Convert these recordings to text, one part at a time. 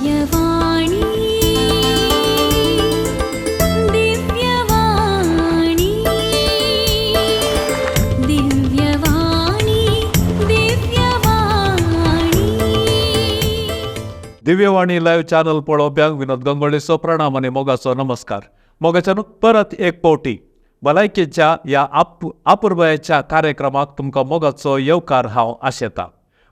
Divyavani Divyavani Divyavani Divyavani Divyavani live channel पळोवप्यांक विनोद गंगोळेचो प्रणाम आनी मोगाचो नमस्कार. मोगाच्यान परत एक पावटी भलायकेच्या या अपुर्बायेच्या कार्यक्रमाक तुमकां मोगाचो येवकार हांव आशेतां.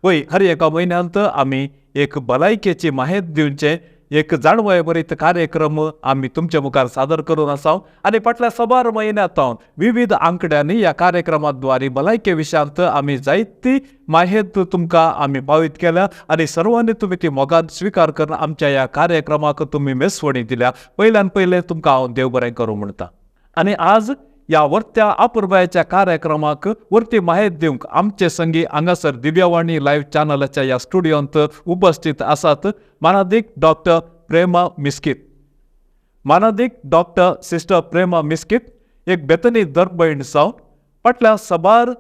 वय हर एका म्हयन्यांत आमी एक भलायकेची माहिती दिवचे एक जाणवयभरीत कार्यक्रम आमी तुमच्या मुखार सादर करून आसा आनी फाटल्या सबार म्हयन्यांत विविध आंकड्यांनी ह्या कार्यक्रमाद्वारे भलायके विशयांत आमी जायती माहिती तुमकां आमी पावीत केल्या आनी सर्वांनी तुमी ती मोगान स्विकार करून आमच्या ह्या कार्यक्रमाक तुमी मेसवणी दिल्या. पयल्यान पयलें तुमकां हांव देव बरें करूं म्हणटा. आनी आज ह्या वर्त्या अपुर्बायेच्या कार्यक्रमाक वर्ती माहिती दिवंक आमचे संगी हांगासर दिव्यवाणी लाईव्ह चॅनलाच्या ह्या स्टुडियोंत उपस्थित आसात मानादीक डॉक्टर प्रेमा मिस्कीत. मानादीक डॉक्टर सिस्टर प्रेमा मिस्कीत एक बेतनी दरभयण जावन फाटल्या सबार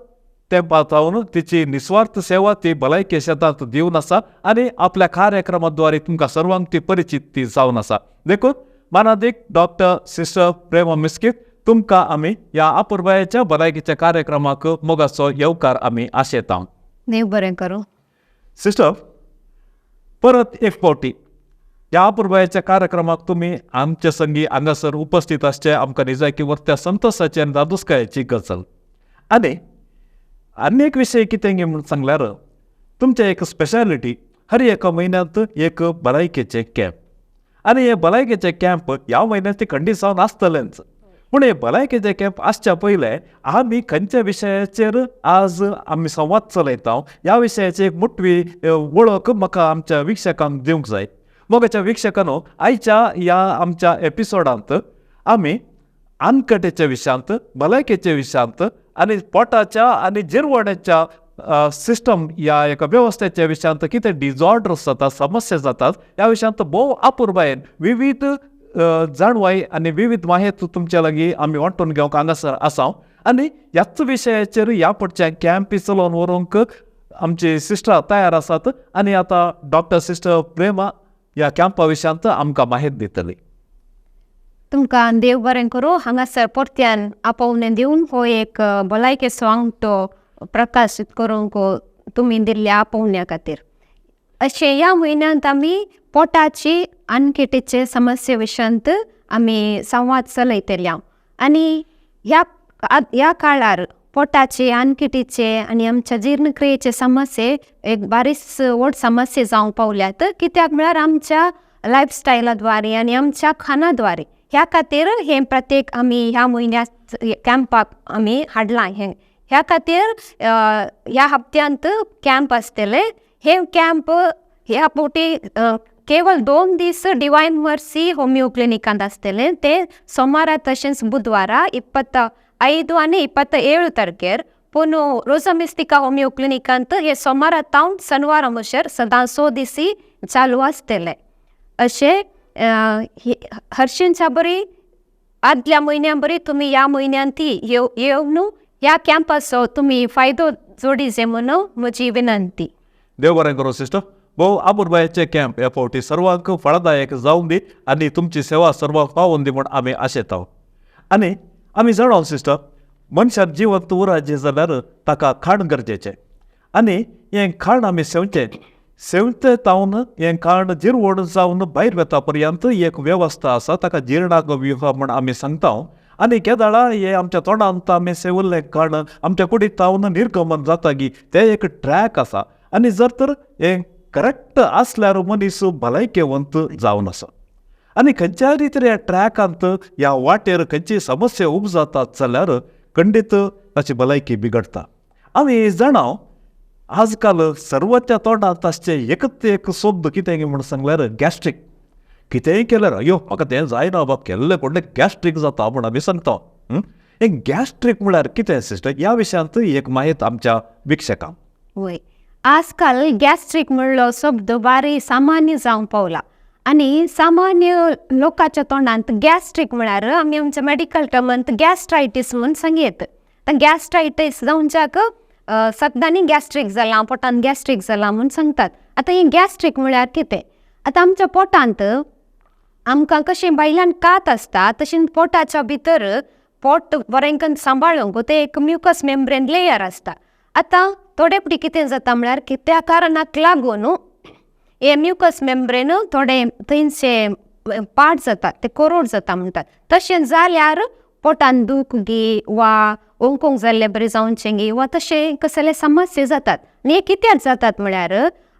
तेंपातावन तिची निस्वार्थ सेवा ती भलायके क्षेत्रांत दिवन आसा आनी आपल्या कार्यक्रमाद्वारे तुमकां सर्वांक ती परिचित ती जावन आसा. देखून मानादीक डॉक्टर सिस्टर प्रेमा मिस्कीत तुमकां आमी ह्या अपुर्बायेच्या भलायकेच्या कार्यक्रमाक मोगाचो येवकार आमी आशेतां. देव बरें करूं. सिस्टर, परत एक फावटी ह्या अपुर्बायेच्या कार्यक्रमाक तुमी आमचे संगी हांगासर उपस्थित आसचे आमकां निजायकी वर्त्या संतोशाची आनी दादोसकायेची गजाल. आनी एक विशय कितें गे म्हूण सांगल्यार तुमचें एक स्पेशालिटी हर एका म्हयन्यांत एक भलायकेचे कॅम्प आनी हे भलायकेचे कॅम्प ह्या म्हयन्यांत ते खंडीत जावन आसतलेंच. पूण हे भलायकेचे कॅम्प आसच्या पयलें आमी खंयच्या विशयाचेर आज आमी संवाद चलयता ह्या विशयाची एक मुठवी वळख म्हाका आमच्या विक्षकांक दिवंक जाय. मोगाच्या विक्षकांनो, आयच्या ह्या आमच्या एपिसोडांत आमी आनकटेच्या विशयांत, भलायकेच्या विशयांत आनी पोटाच्या आनी जिरवण्याच्या सिस्टम ह्या एका वेवस्थेच्या विशयांत कितें डिजॉर्डर्स जातात, समस्या जातात ह्या विशयांत भोव अपुर्बायेन विविध जाणवाई आनी विविध माहिती तुमच्या लागीं आमी वांटून घेवंक हांगासर आसा. आनी ह्याच विशयाचेर ह्या पडच्या कॅम्पी चलोवन व्हरूंक आमची सिस्टर तयार आसात आनी आतां डॉक्टर सिस्टर प्रेमा ह्या कॅम्पा विशयांत आमकां माहिती दितली. तुमकां देव बरें करूं. हांगासर परत्यान आपोवणें दिवन हो एक भलायकेचो वांगटो प्रकाशीत करूंक तुमी दिल्ल्या आपोवण्या खातीर. अशें ह्या म्हयन्यांत आमी पोटाची आनकेटीचे समस्ये विशयांत आमी संवाद चलयतल्या आनी ह्या काळार पोटाचे आनकेटीचे आनी आमच्या जीर्णक्रियेचे समस्ये एक बारीस व्हड समस्या जावंक पावल्यात. कित्याक म्हळ्यार आमच्या लायफस्टायलाद्वारे आनी आमच्या खाणाद्वारे ह्या खातीर हे प्रत्येक आमी ह्या म्हयन्यात कॅम्पाक आमी हाडलां. ह्या खातीर ह्या हप्त्यांत कॅम्प आसतले. हे कॅम्प ह्या फावटी केवळ 2 दीस डिवायन मर्सी होमिओ क्लिनिकांत आसतले. ते सोमारा तशेंच बुधवारा 25 आनी 27 तारखेर. पूण रोजा मिस्तिका होमिओ क्लिनिकांत हे सोमारा तावन शनिवारा म्हणसर सदां 6 दिसी चालू आसतले. अशें हरशींच्या बरी आदल्या म्हयन्या बरी तुमी ह्या म्हयन्यांत येवन ह्या कॅम्पाचो तुमी फायदो जोडीचे म्हणून म्हजी विनंती. देव बरें करूं सिस्टर. भोव अपुर्बायेचे कॅम्प ह्या फावटी सर्वांक फळदायक जावं दी आनी तुमची सेवा सर्वांक पावोवन दी म्हूण आमी आशेतां. आनी आमी जाणो सिस्टर, मनशाक जिवंत उरचें जाल्यार ताका खाण गरजेचें आनी हें खाण आमी सेवते तावन हें खाण जिरवण जावन भायर वेता पर्यंत एक वेवस्था आसा ताका जिर्णाक व्यूह म्हूण आमी सांगता. आनी केदाळा हे आमच्या तोंडांत आमी सेवल्लें खाण आमच्या कुडींत तावन निर्गमन जाता गी तें एक ट्रॅक आसा. आनी जर तर हें करेक्ट आसल्यार मनीस भलायकेवंत जावन आसा. आनी खंयच्याय रितीन ह्या ट्रॅकांत ह्या वाटेर खंयची समस्या उब जातात जाल्यार खंडीत ताची भलायकी बिगडटा. आमी जाणा आजकाल सर्वांच्या तोंडांत आसचे एकच एक शब्द कितें म्हूण सांगल्यार गॅस्ट्रीक. कितेंय केल्यार अयो म्हाका तें जायना बाबा, केल्लें कोणें गॅस्ट्रीक जाता म्हूण आमी सांगता. हें गॅस्ट्रीक म्हळ्यार कितें सिस्टर? ह्या विशयांत एक माहिती आमच्या विक्षकांक. वय आजकाल गॅस्ट्रीक म्हणलो शब्द बारी सामान्य जावंक पावला आनी सामान्य लोकांच्या तोंडांत गॅस्ट्रीक म्हळ्यार आमी आमच्या मेडिकल टर्मांत गॅस्ट्रायटीस म्हूण सांगीत. गॅस्ट्रायटीस जावंच्याक सद्दांनी गॅस्ट्रीक जालां, पोटान गॅस्ट्रीक जालां म्हूण सांगतात. आतां हें गॅस्ट्रीक म्हळ्यार कितें? आतां आमच्या पोटांत आमकां कशें बायलांक कात आसता तशें पोटाच्या भितर पोट बरें करून सांबाळूंक ते एक म्युकस मेम्ब्रेन लेयर आसता. आतां थोडे फावटी कितें जाता म्हळ्यार की त्या कारणाक लागून हे म्युकस मेम्ब्रेन थोडे थंयचे पाड जातात, ते कोरोड जाता म्हणटात. तशें जाल्यार पोटान दूख गी वा ओंकोंक जाल्लें बरें जावचें गी वा तशें कसले समस्या जातात. आनी हे कित्याक जातात म्हळ्यार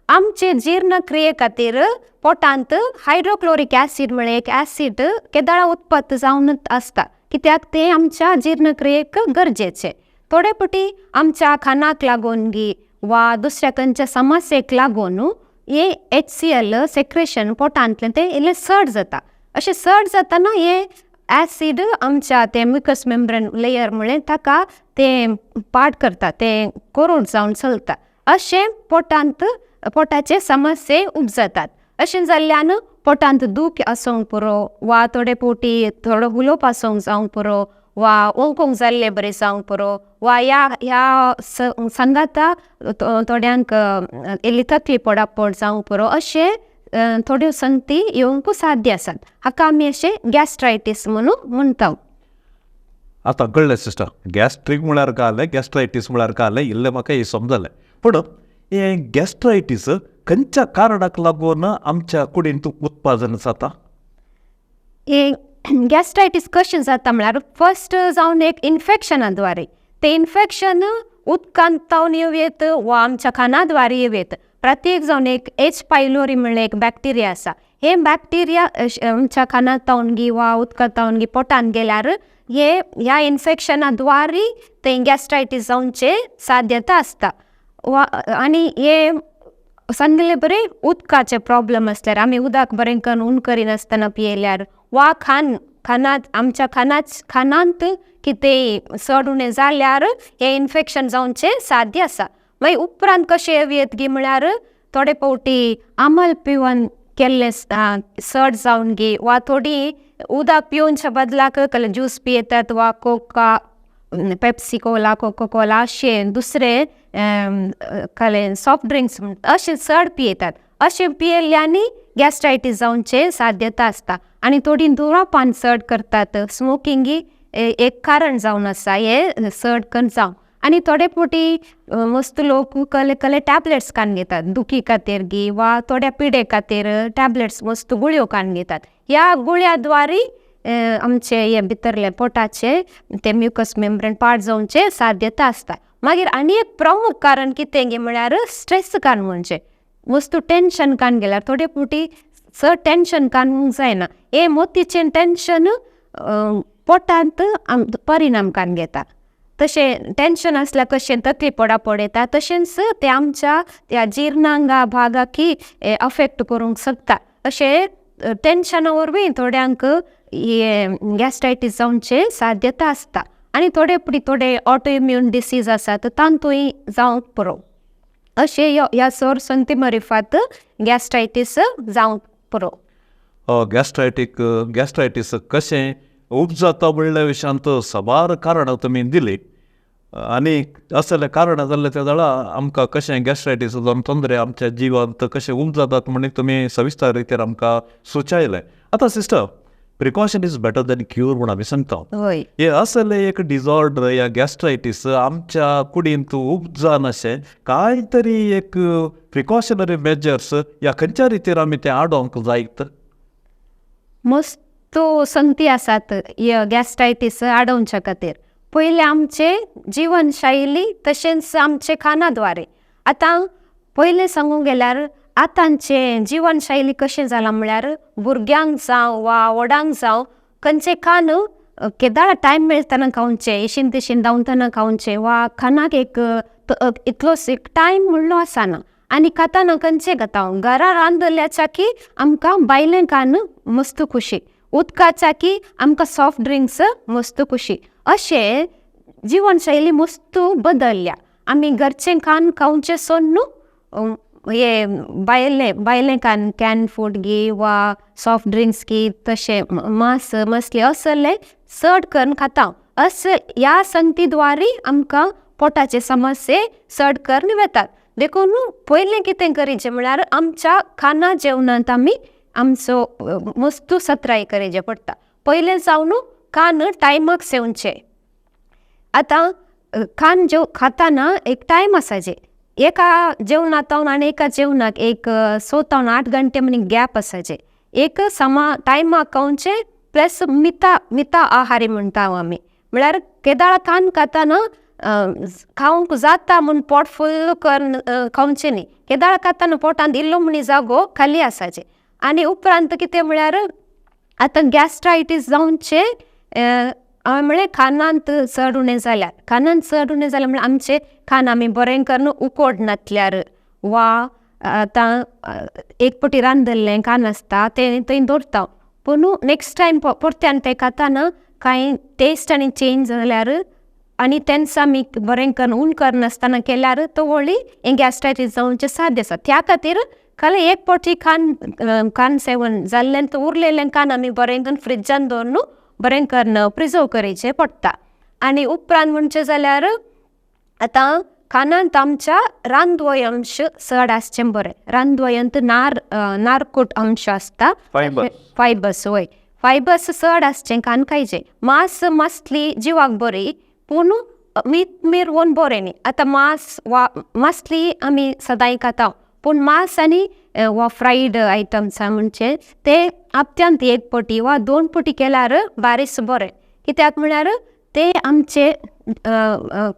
आमचे जीर्ण क्रिये खातीर पोटांत हायड्रोक्लोरीक ॲसीड म्हळ्यार एक ॲसीड केदाळा उत्पत्त जावन आसता, कित्याक ते आमच्या जीर्ण क्रियेक गरजेचे. थोडे फावटी आमच्या खानाक लागून गी वा दुसऱ्या खंयच्या समस्येक लागून हे HCl सेक्रेशन पोटांतलें ते इल्लें सड जाता. अशें सड जातना हे ॲसीड आमच्या ते म्युकस मेम्ब्रेन लेयर म्हळ्यार ताका ते पाड करता, ते कोरोड जावन चलता. अशें पोटाचे समस्ये उपजातात. अशें जाल्ल्यान पोटांत दूख आसूंक पुरो वा थोडे फावटी थोडो उलोवप आसूंक जावंक पुरो वा ओंकोंक जाल्लें बरें जावंक पुरो वा ह्या संगाता थोड्यांक इल्ली तकली पडापड जावंक पुरो. अशें थोड्यो संगती येवंक साध्य आसात. हाका आमी अशें गॅस्ट्रायटीस म्हणून म्हणटा. आतां कळ्ळें सिस्टर, गॅस्ट्रीक म्हळ्यार कळ्ळें, गॅस्ट्रायटीस म्हळ्यार कळ्ळें, इल्लें म्हाका हे समजलें. पूण हे गॅस्ट्रायटीस खंयच्या कारणाक लागून आमच्या कुडींत उत्पादन जाता? हे गॅस्ट्रायटीस कशें जाता म्हळ्यार फर्स्ट जावन एक इन्फेक्शना द्वारे. ते इन्फेक्शन उदकांत जावन येवेत वा आमच्या खाना द्वारे येवेत. प्रत्येक जावन एक एच पायलोरी म्हणलें एक बॅक्टेरिया आसा. हे बॅक्टेरिया आमच्या खानात जावन गी वा उदकांत जावन गी पोटान गेल्यार ह्या इन्फेक्शना द्वारे ते गॅस्ट्रायटीस जावचे साध्यता आसता. वा आनी हे सांगलें बरें उदकाचे प्रॉब्लेम आसल्यार आमी उदक बरें करून उण करिनासतना पियेल्यार वा खानात आमच्या खानांत कितें सड उणें जाल्यार हे इन्फेक्शन जावचे साध्य आसा. मागीर उपरांत कशें येत गी म्हळ्यार थोडे फावटी आमल पिवन केल्ले सड जावन गी वा थोडी उदक पिवच्या बदलाक ज्यूस पियेतात वा Coca Pepsi Cola Coco Cola अशे दुसरे सॉफ्ट ड्रिंक्स अशें चड पियेतात. अशें पियेल्ल्यांनी गॅस्ट्रायटीस जावचे साध्यता आसता. आनी थोडी धुरापान चड करतात, स्मोकिंग एक कारण जावन आसा हे चड करून जावं. आनी थोडे फावटी मस्त लोक कसले टॅबलेट्स कान घेतात दुखी खातीर गी वा थोड्या पिडे खातीर टॅबलेट्स मस्त गुळयो कान घेतात. ह्या गुळया द्वारे आमचे हे भितरले पोटाचे ते म्युकस मेम्ब्रेन पाड जावचे साध्यता आसता. मागीर आनी एक प्रमुख कारण कितें गे म्हळ्यार स्ट्रेस कान म्हणजे मस्त टेन्शन कान गेल्यार थोडे फावटी चड टेन्शन कान जायना. हे मोतीचें टेन्शन पोटांत परिणाम कान घेता. तशें टेन्शन आसल्यार कशें तकली पडापड येता तशेंच ते आमच्या त्या जिर्णांगा भागाकी अफेक्ट करूंक शकता. अशें टेन्शना वरवीं थोड्यांक हे गॅस्ट्रायटीस जावचे साध्यता आसता. आनी थोडे फावटी थोडे ऑटोइम्यून डिसीज आसात तांतूय जावंक पुरो. अशें ह्या सर संगती मरिफात गॅस्ट्रायटीस जावंक पुरो. गॅस्ट्रायटीस कशें उपजाता म्हणल्या विशयांत सबार कारणां तुमी दिली. आनी असले कारणां जाल्ले त्या वेळा आमकां कशें गॅस्ट्रायटीस जावन तोंदरे आमच्या जिवांत कशें उपजातात म्हणून तुमी सविस्तर रितीन आमकां सुचयलें. आतां sister, precaution is better than cure म्हणून आमी सांगता. हे असले एक डिजॉर्डर या गॅस्ट्रायटीस आमच्या कुडींत उपजान अशें कांय तरी एक प्रिकॉशनरी मेजर्स या खंयच्या रितीन आमी ते आडोवंक जायत? मस्त संगती आसात गॅस्ट्रायटीस आडोवच्या खातीर. पयलें आमचे जिवनशैली तशेंच आमचे खानाद्वारे. आतां पयलें सांगूंक गेल्यार आतांचे जिवनशैली कशें जालां म्हळ्यार भुरग्यांक जावं वा व्हडांक जावं खंयचें खाण केदाळ टायम मेळटना खावचें, इशीन तिशीन धांवतना खावचें वा खानाक एक इतलो एक टायम म्हणलो आसना. आनी खाताना खंयचें खाता घरा रांदल्याच्या की आमकां बायलें खाण मस्त खुशी, उदकाच्या की आमकां सॉफ्ट ड्रिंक्स मस्त खुशी. अशें जिवनशैली मस्त बदलल्या. आमी घरचें खाण खावचें सोडून हे बायलें खाण कॅन फूड गी वा सॉफ्ट ड्रिंक्स गी तशें मांस मसले असले चड करून खाता. ह्या संगती द्वारे आमकां पोटाचे समस्ये चड करून येतात. देखून पयलें कितें करीचें म्हळ्यार आमच्या खाना जेवणांत आमी आमचो वस्तू सत्राय करचें पडटा. पयलें जावन खाण टायमाक सेवचें. आतां खाण खाताना एक टायम आसाचे. एका जेवणांत आनी एका जेवणाक एक 6 ते 8 घंटे म्हण गॅप आसाचे. एक टायमाक खावचें प्लस मिता आहारी म्हणटा आमी. म्हळ्यार केदाळ खाण खाताना खावंक जाता म्हूण पोट फुल्ल करून खावचें न्ही. केदाळ खाताना पोटांत इल्लो म्हणी जागो खाली आसाचे. आनी उपरांत कितें म्हळ्यार आतां गॅस्ट्रायटीस जावचे म्हळ्यार खानांत चड उणें जाल्यार म्हळ्यार आमचें खाण आमी बरें करून उकोड नातल्यार वा आतां एक पटी रांदल्लें खाण आसता तें थंय दवरता पूण नेक्स्ट टायम परत्यान तें खाताना कांय टेस्ट आनी चेंज जाल्यार आनी तेन्स आमी बरें करून उण करनासतना केल्यार तो व्हडली गॅस्ट्रायटीस जावचें साध्य आसा. त्या खातीर खाली एक पटी खाण सेवन जाल्लें उरलेलें खाण आमी बरें करून फ्रिजान दवरून बरें करून प्रिजर्व करचें पडटा. आनी उपरांत म्हणचें जाल्यार आतां खानांत आमच्या रांदवय अंश चड आसचें बरें. रांदवयांत नारकोट अंश आसता, फायबर्स. वय फायबर्स चड आसचें खाण खायचें. मांस मासली जिवाक बरी पूण मीठ मिरवून बरें न्ही. आतां मासली आमी सदांय खाता पूण मांस आनी वा फ्रायड आयटम्स म्हणचे ते हप्त्यांत एक पटी वा 2 पटी केल्यार बारीस बरें. कित्याक म्हळ्यार ते आमचे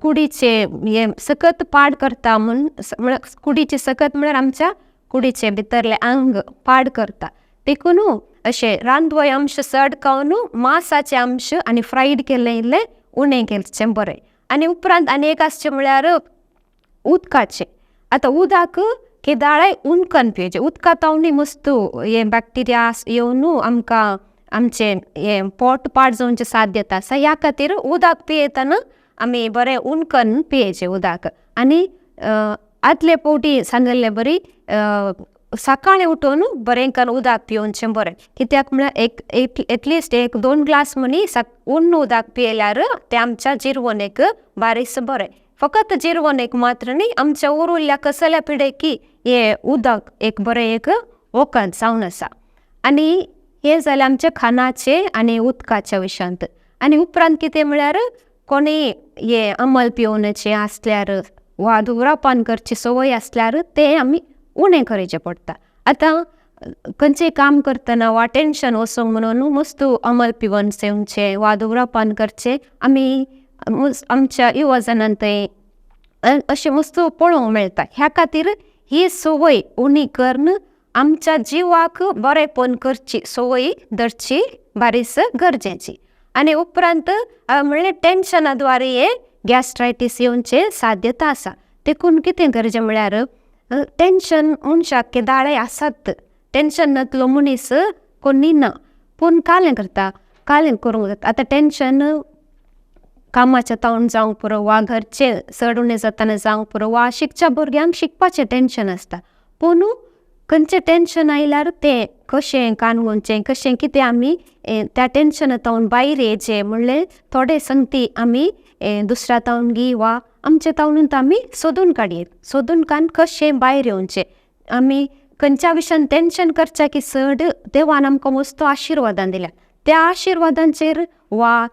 कुडीचे हें सकत पाड करता म्हळ्यार कुडीचे सकत म्हळ्यार आमच्या कुडीचे भितरलें आंग पाड करता. देखून अशें रांदवय अंश चड खावन मांसाचे अंश आनी फ्रायड केल्लें इल्लें उणें केलचें बरें. आनी उपरांत आनी एक आसचें म्हळ्यार उदकाचें. आतां उदक केदाळाय उदकान पिवचें. उदकांत न्ही मस्त हे बॅक्टेरिया येवन आमकां आमचें हें पोट पाड जावचें साध्यता आसा. ह्या खातीर उदक पियेतना आमी बरें उदकान पियेचें उदक. आनी आदले फावटी सांगलें बरी सकाळीं उठून बरें करून उदक पिवचें बरें. कित्याक म्हळ्यार एटलिस्ट 1-2 ग्लास म्हणी उण्ण उदक पियेल्यार तें आमच्या जिरवणेक बारीस बरें. फकत जिरवणेक मात्र न्ही आमच्या उरिल्ल्या कसल्या पिडेकी हें उदक एक बरें एक वखद जावन आसा. आनी हें जालें आमच्या खानाचें आनी उदकाच्या विशयांत. आनी उपरांत कितें म्हळ्यार कोणी हें अमल पिवनाचें आसल्यार वा धुम्रपान करची संवय आसल्यार तें आमी उणें करचें पडटा. आतां खंयचें काम करतना वा टेन्शन वचोंक म्हणून मस्त अमल पिवन सेवचें वा धुम्रपान करचें आमी आमच्या युवजनांत अशें मस्त पळोवंक मेळटा. ह्या खातीर ही संवय उणी करून आमच्या जिवाक बरेंपण करची संवय धरची बारीस गरजेची. आनी उपरांत म्हणल्यार टेन्शना द्वारे हे गॅस्ट्रायटीस येवचें साध्यता आसा. देखून कितें करचें म्हळ्यार टेन्शन मनशाक केदाळे आसात. टेन्शन नातलो मनीस कोणी ना पूण कालें करता कालें करूंक जाता. आतां टेन्शन कामाच्या तावण जावंक पुरो वा घरचें चड उणें जाताना जावंक पुरो वा शिकच्या भुरग्यांक शिकपाचें टेन्शन आसता. पूण खंयचें टेन्शन आयल्यार तें कशें काणवचें कशें कितें आमी त्या टेन्शना तावन भायर येचें म्हणल्यार थोडे संगती आमी दुसऱ्या तावनगी वा आमच्या तावनूत आमी सोदून काडयेत. सोदून काडून कशें भायर येवचें. आमी खंयच्या विशयान टेन्शन करच्या की चड देवान आमकां मस्त आशिर्वादान दिल्या. त्या आशिर्वादांचेर वा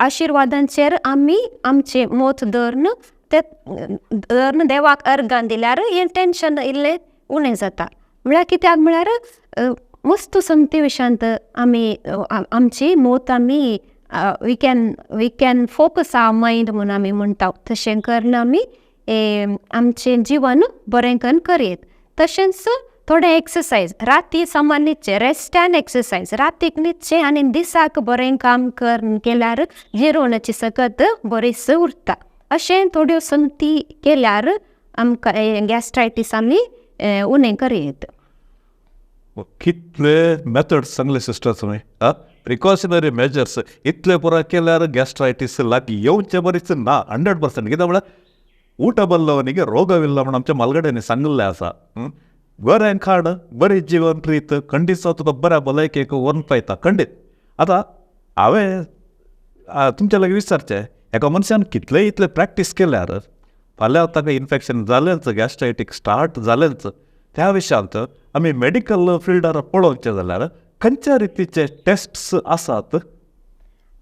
आशिर्वादांचेर आमी आमचें मोत धरून तें देवाक अर्गान दिल्यार हें टेन्शन इल्लें उणें जाता. म्हळ्यार कित्याक म्हळ्यार मस्त संगती विशयांत आमी आमची मोत आमी we can focus our mind म्हणून आमी म्हणटा. तशें करून आमी आमचें जिवन बरें करून करयेत. तशेंच थोडें एक्सरसायज राती सामान न्हिदचें. रेस्ट एंड एक्सरसायज रातीक न्हिदचें आनी दिसाक बरें काम केल्यार जिरवणाची सकत बरीच उरता. अशें थोड्यो संगती केल्यार आमकां गॅस्ट्रायटीस आमी उणें करयेत. कितले मेथड्स सांगले सिस्टर तुमी. प्रिकॉशनरी मेजर्स इतले पुरा केल्यार गॅस्ट्रायटीस लागीं येवचें बरीच ना 100%. कित्याक म्हळ्यार ಊಟ ಬಲ್ಲವನಿಗೆ ರೋಗವಿಲ್ಲ म्हणून आमच्या मालगड्यांनी सांगलेलें आसा. बरें खाण बरी जिवन रीत खंडीत तुका बऱ्या भलायकेक व्हरून पळयता खंडीत. आतां हांवें तुमच्या लागीं विचारचें एका मनशान कितलेय इतले प्रॅक्टीस केल्यार फाल्यां ताका इन्फेक्शन जालेंच गॅस्ट्रायटीक स्टार्ट जालेंच त्या विशयांत आमी मेडिकल फिल्डार पळोवचें जाल्यार खंयच्या रितीचे टेस्ट्स आसात?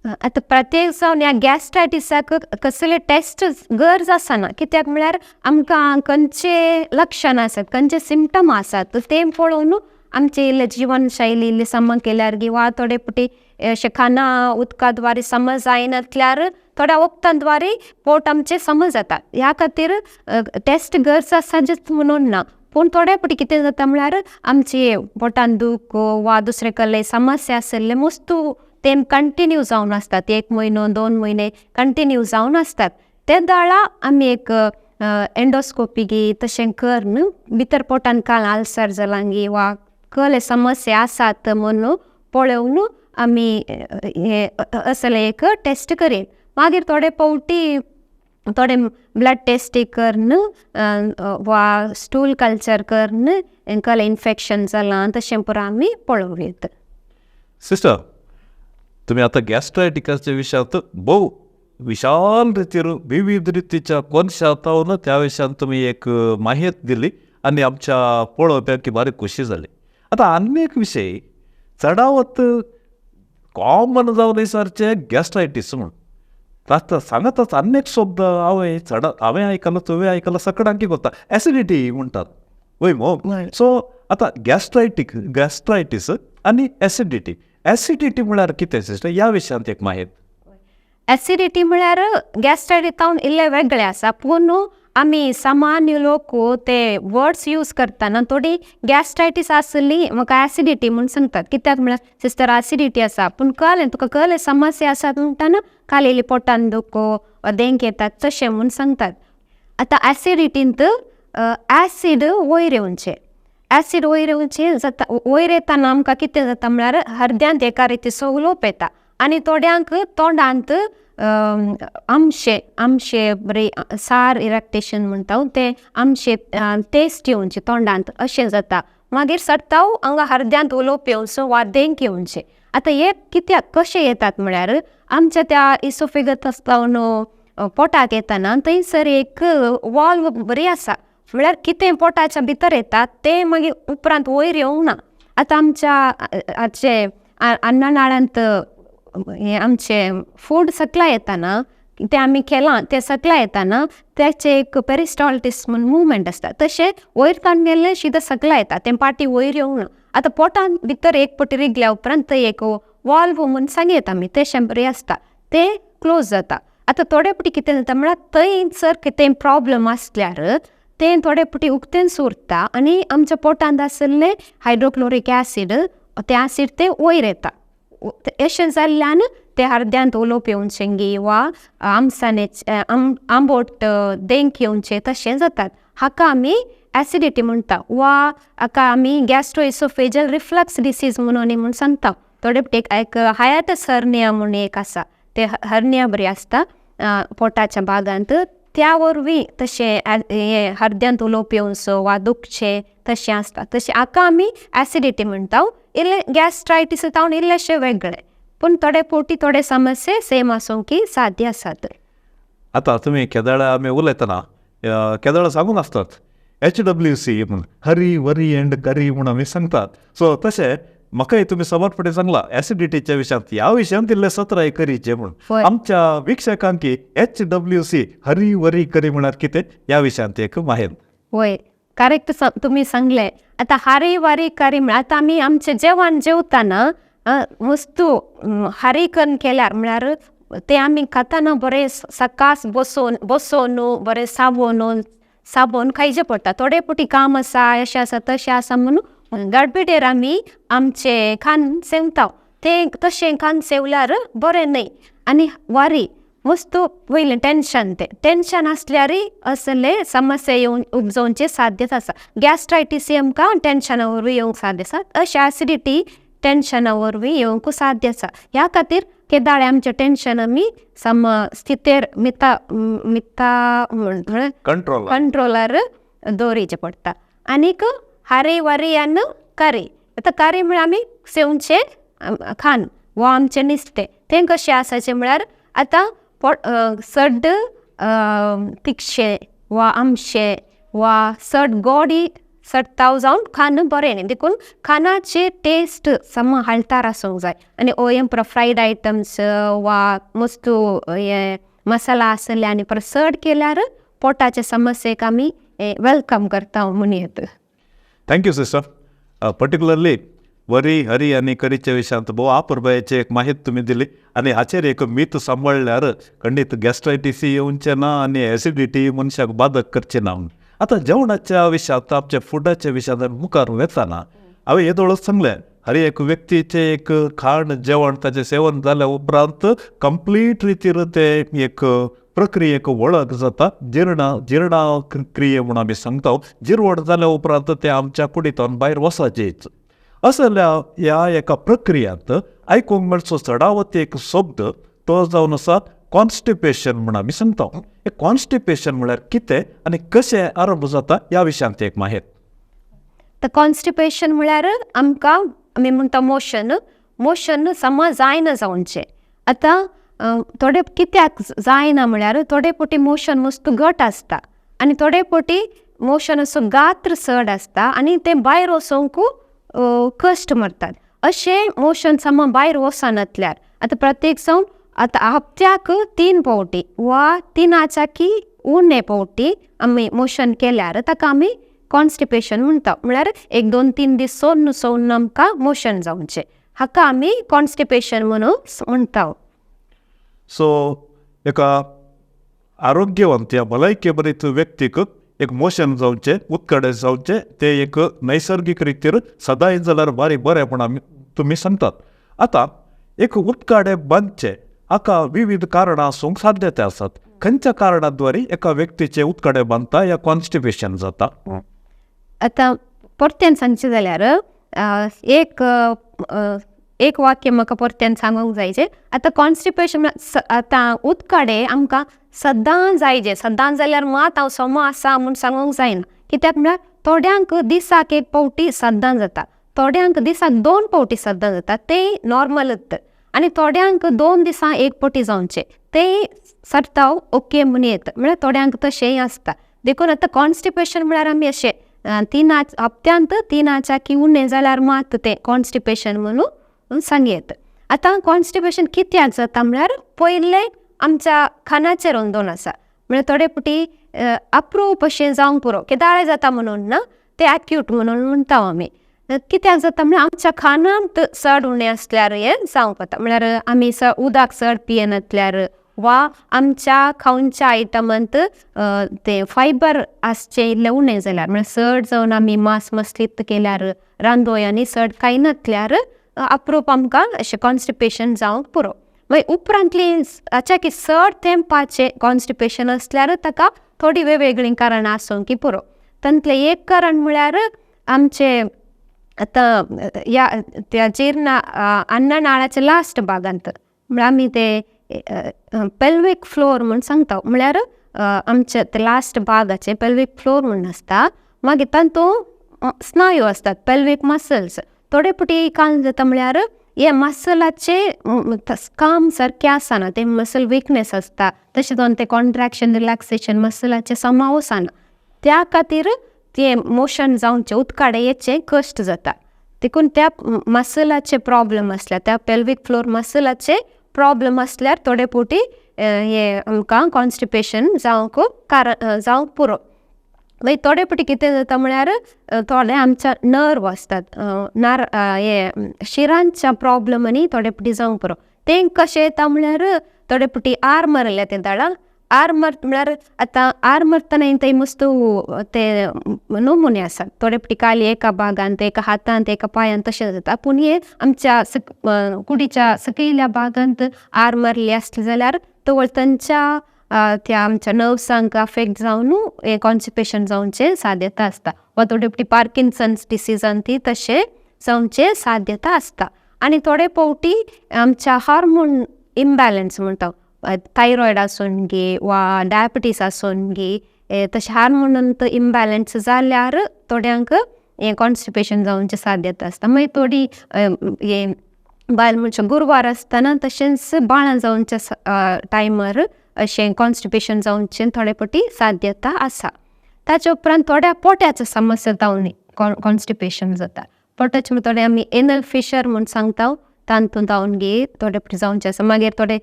आतां प्रत्येक जावन ह्या गॅस्ट्रायटिसाक कसले टेस्ट गरज आसना कित्याक म्हळ्यार आमकां खंयचे लक्षण आसात खंयचे सिम्पटम आसात ते पळोवन आमचे इल्ले जिवनशैली इल्ली सम केल्यार किंवा थोडे पुटी अशें खाना उदका द्वारे समज जायनातल्यार थोड्या वखदां द्वारे पोट आमचें समज जाता ह्या खातीर टेस्ट गरज आसा जस्ट म्हणून ना पूण थोडे पुटी कितें जाता म्हळ्यार आमचे पोटान दूख वा दुसरे कसले समस्या आसले वस्तू ते कंटिन्यू जावन आसतात 1 म्हयनो 2 म्हयने कंटिन्यू जावन आसतात ते दाळा आमी एक एंडोस्कोपी गी तशें करन भितर पोटान काल आल्सर जालां गी वा कसले समस्या आसात म्हणून पळोवन आमी हे असले एक टेस्ट करीन मागीर थोडे फावटी थोडे ब्लड टेस्ट करन वा स्टूल कल्चर करन कसलें इन्फेक्शन जालां तशें पुरो आमी पळोवंक सिस्टर तुम्ही आता गॅस्ट्रायटिकाच्या विशयांत भोव विशाल रितीर विविध रितीच्या कोनशांतावन त्या विशयान तुम्ही एक माहिती दिली आणि आमच्या पळोवप्यांक बारीक खुशी जाली. आता आनी एक विशय चडावत कॉमन जावन विचारचे गॅस्ट्रायटीस म्हणून आता सांगताच आनी एक शब्द हांवें आयकला तुवें आयकला सगळ्यांक कोता एसिडिटी म्हणटात वय मो. सो आता गॅस्ट्रायटीस आनी एसिडिटी म्हळ्यार कितें सिस्टर ह्या विशयांत एक माहिती. एसिडिटी म्हळ्यार गॅस्ट्रायटिकावन इल्ले वेगळे आसा पूण आमी सामान्य लोक ते वर्ड्स यूज करतना थोडी गॅस्ट्रायटीस आसली म्हाका एसिडिटी म्हूण सांगतात कित्याक म्हळ्यार सिस्टर एसिडिटी आसा पूण कळ्ळें तुका कसले समस्या आसात म्हणटाना कालेली पोटान दूख वा देंक येतात तशें म्हूण सांगतात. आतां एसिडिटींत एसीड वयर येवचे एसीड वयर येवचे जाता वयर येताना आमकां कितें जाता म्हळ्यार हृदयांत एका रिती सोगलोप येता आनी थोड्यांक तोंडांत आमशे बरे सार इरेक्टेशन म्हणटा ते आमशे टेस्ट येवचे तोंडांत अशें जाता मागीर सट्टाव हांगा हृदयांत उलोवप येवचो वा देंक येवचे. आतां हे कित्याक कशें येतात म्हळ्यार आमच्या त्या इसोफेगस जावन पोटाक येताना थंयसर एक वॉल्व बरी आसा म्हळ्यार कितें पोटाच्या भितर येता ते मागीर उपरांत वयर येवंक ना. आतां आमच्या अन्ननाळांत हे आमचे फूड सकला येताना ते आमी केलां ते सकला येताना त्याचे एक पेरिस्टॉल्टीस म्हूण मुवमेंट आसता तशें वयर काडून गेल्लें शिदा सकला येता तें पाटी वयर येवंक ना. आतां पोटान भितर एक पटी रिगल्या उपरांत थंय एक वॉल्व म्हूण सांगीत आमी तें बरें आसता तें क्लोज जाता. आतां थोडे पटी कितें जाता म्हळ्यार थंयसर कितें प्रॉब्लम आसल्यार तें थोडे पटी उक्तेन सुरता आनी आमच्या पोटांत आसलें हायड्रोक्लोरीक एसीड तें एसीड तें वयर येता. अशें जाल्ल्यान ते हृदयांत उलोवप येवचें गी वा आंबोट देंक येवचें तशें जातात हाका आमी एसिडिटी म्हणटा वा हाका आमी गॅस्ट्रोइसोफेजल रिफ्लक्स डिसीज म्हणून सांगता. थोडे एक हायटस हर्निया म्हणून एक आसा ते हर्निया बरी आसता पोटाच्या भागांत त्या वरवीं तशें हे हृदयांत उलोवप येवचो वा दुखचें तशें आसता तशें हाका आमी एसिडिटी म्हणटा. इल्ले गॅस्ट्रायटीस जावन इल्लेशे वेगळे पूण थोडे फावटी थोडे समस्या सेम आसूंक साध्य आसात. आता तुम्ही केदाळा आमी उलयतना केदाळा सांगून आसतात HWC म्हूण हरी वरी एंड करी म्हूण आमी सांगतात. सो तशें म्हाकाय तुमी समर्पणे सांगला एसिडिटीच्या विशयांत ह्या विशयांत इल्ले सत्र करीचे म्हूण आमच्या विक्षकांक HWC हरी वरी करी म्हळ्यार कितें ह्या विशयांत एक माहिती. वय करेक्ट तुमी सांगले. आतां हारी वारी करी म्हळ्यार आतां आमी आमचें जेवण जेवताना वस्तू हारी करून केल्यार म्हळ्यार ते आमी खाताना बरें सकास बसोन बरें साबोन खायचें पडटा. थोडे फावटी काम आसा अशें आसा तशें आसा म्हणून गडबडीर आमी आमचें खाण सेवता तें तशें खाण सेवल्यार बरें न्हय. आनी वारी वस्तू पयलें टेन्शन आसल्यारय असले समस्या येवन उपजोवचे साध्यता आसा. गॅस्ट्रायटीस आमकां टेन्शना वरवीं येवंक साध्य आसा अशें एसिडिटी टेन्शना वरवीं येवंक साध्य आसा. ह्या खातीर केदाळे आमचें टेन्शन आमी स्थितेर कंट्रोलार दवरचें पडटा. आनीक हारी वारी आनी करी आतां करी म्हळ्यार आमी सेवचें खाण वा आमचें नुस्तें तें कशें आसाचें म्हळ्यार आतां चड तिखशें वा आमशे वा चड गोडी सडताव जावन खाणं बरें न्ही देखून खानाचे टेस्ट सम हालतार आसूंक जाय आनी ओयम फ्रायड आयटम्स वा मस्तू हे मसाला आसले आनी पर चड केल्यार पोटाचे समस्येक आमी वेलकम करता म्हणून येत. Thank you sister. पर्टिक्युलरली वरी हरी आनी करीच्या विशयांत भोव अपुरबायेची एक माहिती तुम्ही दिली आनी हाचेर एक मीत सांबाळल्यार खंडीत गॅस्ट्रायटीस येवचे ना आनी एसिडिटी मनशाक बाधक करचे ना. आता जेवणाच्या विशयांत आमच्या फुडाच्या विशयांत मुखार वेताना हांवें येदोळच सांगलें हर एक व्यक्तीचे एक खाण जेवण ताचें सेवन जाल्या उपरांत कंप्लीट रितीर ते एक प्रक्रियेक वळख जाता. जिर्णा क्रिये म्हणून आमी सांगता. जिरवण जाल्या उपरांत ते आमच्या कुडींतून भायर वसाचेच. असल्या ह्या एका प्रक्रियांत आयकूंक मेळचो चडावत एक शब्द तो जावन आसा कॉन्स्टिपेशन म्हणून आमी सांगता. हे कॉन्स्टिपेशन म्हळ्यार कितें आनी कशें आरंभ जाता ह्या विशयांत एक माहिती. तर कॉन्स्टिपेशन म्हळ्यार आमकां आमी म्हणटा मोशन समा जायना जावनचें. आतां थोडे कित्याक जायना म्हळ्यार थोडे फावटी मोशन मस्त घट आसता आनी थोडे फावटी मोशन असो गात्र चड आसता आनी ते भायर वचोंक कश्ट मारतात. अशें मोशन समा भायर वचनातल्यार आतां प्रत्येक जावन आतां हप्त्याक 3 फावटी वा 3 की उणे फावटी आमी मोशन केल्यार ताका आमी कॉन्स्टिपेशन म्हणटा. म्हळ्यार 1-2-3 दीस सोन आमकां मोशन जावचें हाका आमी कॉन्स्टिपेशन म्हणून म्हणटा. सो एका आरोग्यवंत या भलायके बरीत व्यक्तीक एक मोशन जावचें उत्कडे जावचें ते एक नैसर्गिक रितीर सदांय जाल्यार बरें पण आमी तुमी सांगतात. आतां एक उत्काडे बांदचे हाका विविध कारणां आसूंक साध्यता आसात. खंयच्या कारणाद्वारे एका व्यक्तीचे उत्कडे बांदता या कॉन्स्टिपेशन जाता. आतां परत्यान सांगचें जाल्यार एक वाक्य म्हाका परत्यान सांगूंक जायचें. आतां कॉन्स्टिपेशन आतां उत्कडे आमकां सदां जायचे. सदां जाल्यार मात हांव सोमो आसा म्हूण सांगूंक जायना. कित्याक म्हळ्यार थोड्यांक दिसाक 1 फावटी सदां जाता, थोड्यांक दिसाक 2 फावटी सदां जाता, ते नॉर्मलच. आनी थोड्यांक 2 दिसां 1 फावटी जावचें ते सरताव ओके म्हूण येता. म्हळ्यार थोड्यांक तशेंय आसता. देखून आतां कॉन्स्टिपेशन म्हळ्यार आमी अशें हप्त्यांत 3 की उणे जाल्यार मात तें कॉन्स्टिपेशन म्हणून सांगयेत. आतां कॉन्स्टिपेशन कित्याक जाता म्हळ्यार पयलें आमच्या खानाचेर वंदोन आसा. म्हळ्यार थोडे फावटी अप्रूप अशें जावंक पुरो केदाळे जाता म्हणून ना ते एक्यूट म्हणून म्हणटा आमी. कित्याक जाता म्हळ्यार आमच्या खानांत चड उणें आसल्यार हें जावंक जाता. म्हळ्यार आमी उदक चड पियेनातल्यार वा आमच्या खावनच्या आयटमांत ते फायबर आसचें इल्लें उणें जाल्यार म्हळ्यार चड जावन आमी मांस मसलीत केल्यार रांदोयांनी चड खायनातल्यार अप्रूप आमकां अशें कॉन्स्टिपेशन जावंक पुरो. मागीर उपरांतली की चड तेंपाचें कॉन्स्टिपेशन आसल्यार ताका थोडी वेगवेगळीं कारणां आसूंक पुरो. तांतलें एक कारण म्हळ्यार आमचे आतां त्या जिर्णा अन्ननाळाच्या लास्ट भागांत म्हळ्यार आमी ते पेल्वीक फ्लोर म्हूण सांगता. म्हळ्यार आमचे ते लास्ट भागाचे पेल्वीक फ्लोर म्हूण आसता. मागीर तातूंत स्नायू आसतात पेल्वीक मसल्स. थोडे फावटी काय जाता म्हळ्यार हे मसलाचे काम सारकें आसना, ते मसल विकनेस आसता. तशें जावन ते कॉन्ट्रॅक्शन रिलॅक्सेशन मसलाचे समाव आसना. त्या खातीर ते मोशन जावचे उत्काडे येचे कश्ट जाता. देखून त्या मसलाचे प्रॉब्लेम आसल्यार त्या पेल्वीक फ्लोर मसलाचे प्रॉब्लेम आसल्यार थोडे फावटी हे आमकां कॉन्स्टिपेशन जावंक पुरो. मागीर थोडे फावटी कितें जाता म्हळ्यार थोडे आमच्या नर्व आसतात हे शिरांच्या प्रॉब्लमांनी थोडे फावटी जावंक पुरो. तें कशें येता म्हळ्यार थोडे फावटी आर्मर येयल्या ते दाळां. आर्मर म्हळ्यार आतां आर्मर ताणें थंय मस्त ते नमुने आसात. थोडे फावटी खाली एका भागांत एका हातांत एका पांयांत तशें जाता. पूण हे आमच्या कुडीच्या सकयल्या भागांत आर्मरले आसले जाल्यार तवळ तांच्या त्या आमच्या नर्वसांक अफेक्ट जावन हे कॉन्स्टिपेशन जावचे साध्यता आसता. वा थोडे फावटी पार्किन्सन्स डिसीजान ती तशें जावचे साध्यता आसता. आनी थोडे फावटी आमच्या हार्मोन इम्बॅलन्स म्हणटा थायरॉयड आसून गे वा डायबिटीस आसून गे तशें हार्मोनांत इम्बॅलन्स जाल्यार थोड्यांक हें कॉन्स्टिपेशन जावचे साध्यता आसता. मागीर थोडी हे बायल मनशां गुरवार आसतना तशेंच बाळां जावच्या टायमार अशें कॉन्स्टिपेशन जावनचें थोडे पटी साध्यता आसा. ताचे उपरांत थोड्या पोट्याचो समस्या जावन कॉन्स्टिपेशन जाता. पोटाचे थोडे आमी एनल फिशर म्हूण सांगता, तांतून जावन गे थोडे पटी जावनचे आसा. मागीर थोडे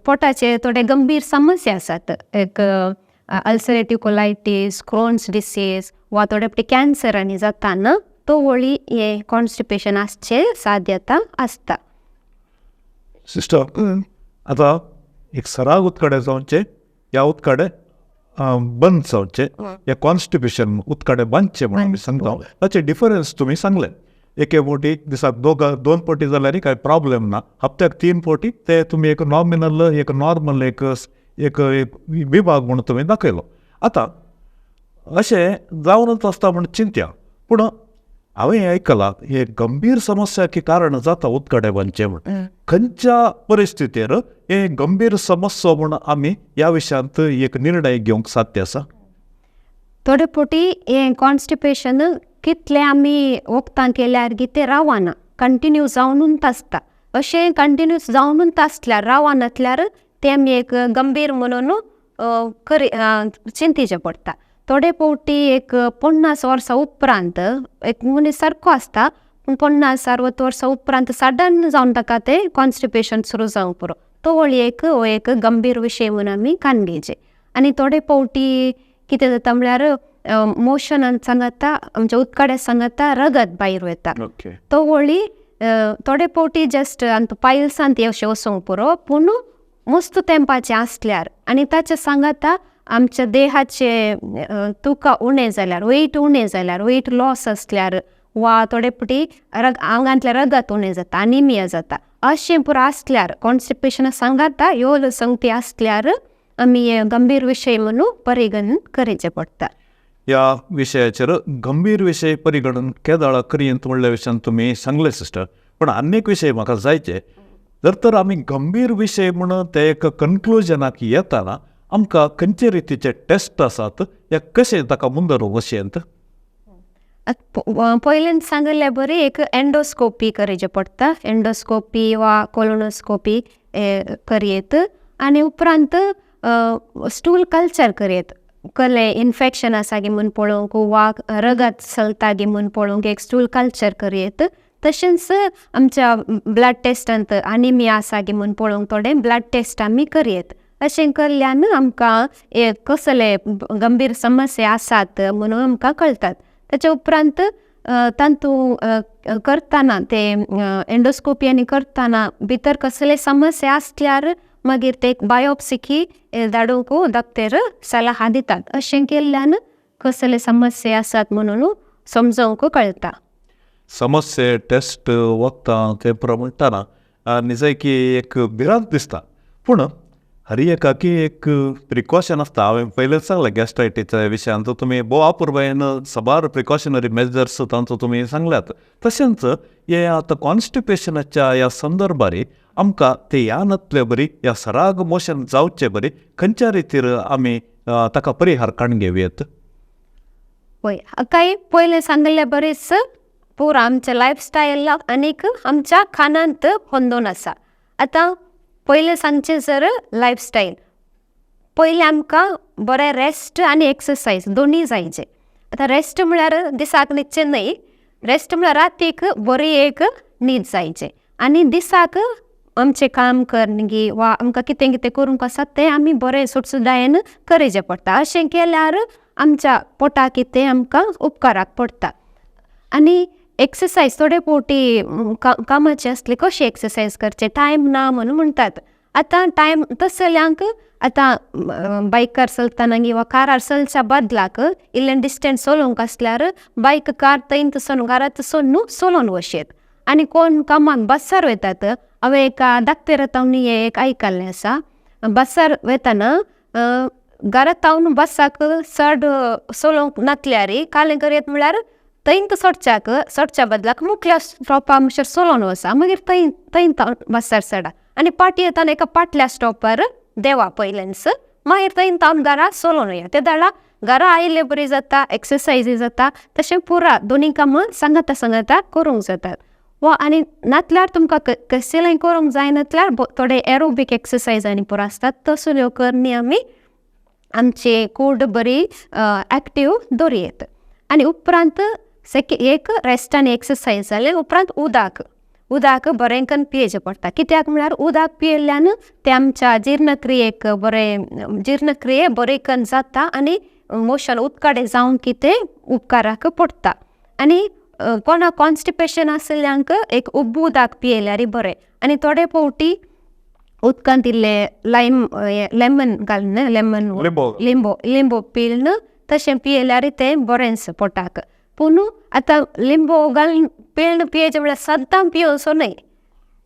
पोटाचे थोडे गंभीर समस्या आसात, एक अल्सरेटिव्ह कोलायटीस, क्रोन्स डिसीज वा थोडे पटी कॅन्सरांनी जाताना तो वळी हे कॉन्स्टिपेशन आसचे साध्यता आसता. सिस्टर आता एक सराग उतकडे जावचे या उतकडे बंद जावचे या कॉन्स्टिपेशन उतकडे बांदचे म्हणून आमी सांगता. ताचे डिफरन्स तुम्ही सांगले. एके पोटी दिसाक दोन पोटी जाल्यार काय प्रॉब्लेम ना, हप्त्याक 3 पोटी ते तुम्ही एक नॉमिनल एक नॉर्मल एक विभाग म्हणून तुम्ही दाखयलो. आता अशें जावनच आसता म्हण चिंत्या, पूण हांवें आयकलां हे गंभीर समस्याकी कारण जाता उतकडे बांदचे म्हण. खंयच्या परिस्थितीर हे गंभीर समस्या म्हूण आमी ह्या विशयांत एक निर्णय घेवंक साध्य आसा? थोडे पोटी हे कॉन्स्टिपेशन कितले आमी वखदां केल्यार ते रावना, कंटिन्यू जावनूच आसता. अशें कंटिन्यूस जावनूच आसल्यार रावनातल्यार ते आमी एक गंभीर म्हणून चिंतीचें पडटा. थोडे फावटी एक 50 वर्सां उपरांत एक मनीस सारको आसता, पूण 50-60 वर्सां उपरांत सडन जावन ताका ते कॉन्स्टिपेशन सुरू जावंक पुरो. तो वळी एक गंभीर विशय म्हणून आमी काणगेचे. आनी थोडे फावटी कितें जाता म्हळ्यार मोशनान सांगता आमच्या उतकड्या सांगता रगत भायर वता. तो वळी थोडे फावटी जस्ट पायल्सांत अशें वचोंक पुरो, पूण मस्त तेंपाचें आसल्यार आनी ताचे सांगता आमच्या देहाचे तुका उणें जाल्यार, वेट उणें जाल्यार, वेट लॉस आसल्यार वा थोडे फावटी आंगांतले रगत उणें जाता, अनिमिया जाता, अशें पुरो आसल्यार कॉन्स्टिपेशन सांगता ह्यो संगती आसल्यार आमी गंभीर विशय म्हणून परिगणन करचें पडटा. ह्या विशयाचेर गंभीर विशय परिगणन केदाळ करयेंत म्हणल्या विशयान तुमी सांगले सिस्टर. पण आनी एक विशय म्हाका जायचे, जर तर आमी गंभीर विशय म्हणून ते एक कन्क्लुजनाक येताना आमकां खंयचे रितीचे टेस्ट आसात, या कशें ताका मुंदर वशेंत? पयलीं सांगले बरी एक एंडोस्कोपी करचें पडटा, एंडोस्कोपी वा कोलोनोस्कोपी करयेत. आनी उपरांत स्टूल कल्चर करयेत. कले इन्फेक्शन आसा गे म्हूण पळोवंक वा रगत चलता गे म्हूण पळोवंक एक स्टूल कल्चर करयेत. तशेंच आमच्या ब्लड टेस्टांत अनिमिया आसा गे म्हूण पळोवंक थोडे ब्लड टेस्ट आमी करयेत. अशें केल्ल्यान आमकां कसले गंभीर समस्या आसात म्हणून आमकां कळटात. ताचे उपरांत तांतू करतना ते एंडोस्कोपी आनी करतना भितर कसले समस्या आसल्यार मागीर ते बायोप्सीकी धाडूंक दोतोर सल्ला दितात. अशें केल्ल्यान कसले समस्या आसात म्हणून समजोवंक कळटा. समस्या टेस्ट वखदां ते म्हणटाना निजय की एक भिरांत दिसता, पूण हरी एकाकी एक प्रिकॉशन आसता. हांवें पयलेंच सांगलें गॅस्ट्रायटीच्या विशयांत तुमी भोव अपुर्बायेन सबार प्रिकॉशनरी मेजर्स तांचो तुमी सांगल्यात. तशेंच हे आतां कॉन्स्टिपेशनाच्या ह्या संदर्भारी आमकां ते ह्या नतले बरी ह्या सराग मोशन जावचे बरी खंयच्या रितीर आमी ताका परिहार काडून घेवयेत? पळय हाकाय पयलें सांगले बरेच पुरो आमच्या लायफस्टायलाक आनीक आमच्या खानांत होंदून आसा. आतां पयलें सांगचें जर लायफस्टायल, पयलें आमकां बरें रेस्ट आनी एक्सरसायज दोनी जायचे. आतां रेस्ट म्हळ्यार दिसाक न्हिदचें न्हय, रेस्ट म्हळ्यार रातीक बरी एक न्हीद जायचे. आनी दिसाक आमचें काम करनगी वा आमकां कितें कितें करूंक आसा तें आमी बरें सुटसुटायेन करचें पडटा. अशें केल्यार आमच्या पोटाक कितें आमकां उपकाराक पडटा. आनी एक्सरसायज थोडे फावटी कामाचे आसले कशी एक्सरसायज करचे, टायम ना म्हणून म्हणटात. आतां टायम तसल्यांक आतां बायकार चलतना वा कारार चलच्या बदलाक इल्लें डिस्टन्स चलोवंक आसल्यार बायक कार थंय तसोन घरांत तसोन न्हू चलोवन वचेत. आनी कोण कामाक बसार वयतात, हांवें एका धाकटे तावनी एक आयकल्लें आसा. बसार वयतना घरांत तावन बसाक चड चलोवंक नातल्यार कालें करयत म्हळ्यार थंय चडच्या बदलाक मुखल्या स्टॉपा म्हणसर चलोवन वचा, मागीर थंय बसार चडा आनी पाटी येताना एका फाटल्या स्टॉपार देवा पयलेंच, मागीर थंय तावन घरा चलोवन वया. ते दाडा घरा आयले बरी जाता, एक्सरसायजी जाता. तशें पुरा दोनी कामां सांगता करूंक जातात. वा आनी नातल्यार तुमकां कसलेंय करूंक जाय नातल्यार थोडे एरोबीक एक्सरसायजांनी पुरो आसतात तसल्यो करनी आमी आमची कूड बरी एक्टीव दवरयत. आनी उपरांत एक रेस्ट आनी एक्सरसायज जालें उपरांत उदक बरें करून पियेचें पडटा. कित्याक म्हळ्यार उदक पियेल्ल्यान ते आमच्या जीर्णक्रियेक जीर्णक्रिये बरे करून जाता आनी मोशन उदकाडे जावंक कितें उपकाराक पडटा. आनी कोणाक कॉन्स्टिपेशन आसल्ल्यांक एक उब्ब उदक पियेल्यार बरें. आनी थोडे फावटी उदकांत इल्लें लेमन घालून लिंबू पिळून तशें पियेल्यार तें बरेंच पोटाक. पूण आतां लिंबू घालून पिळून पियेचें म्हळ्यार सद्दां पियोचो न्हय.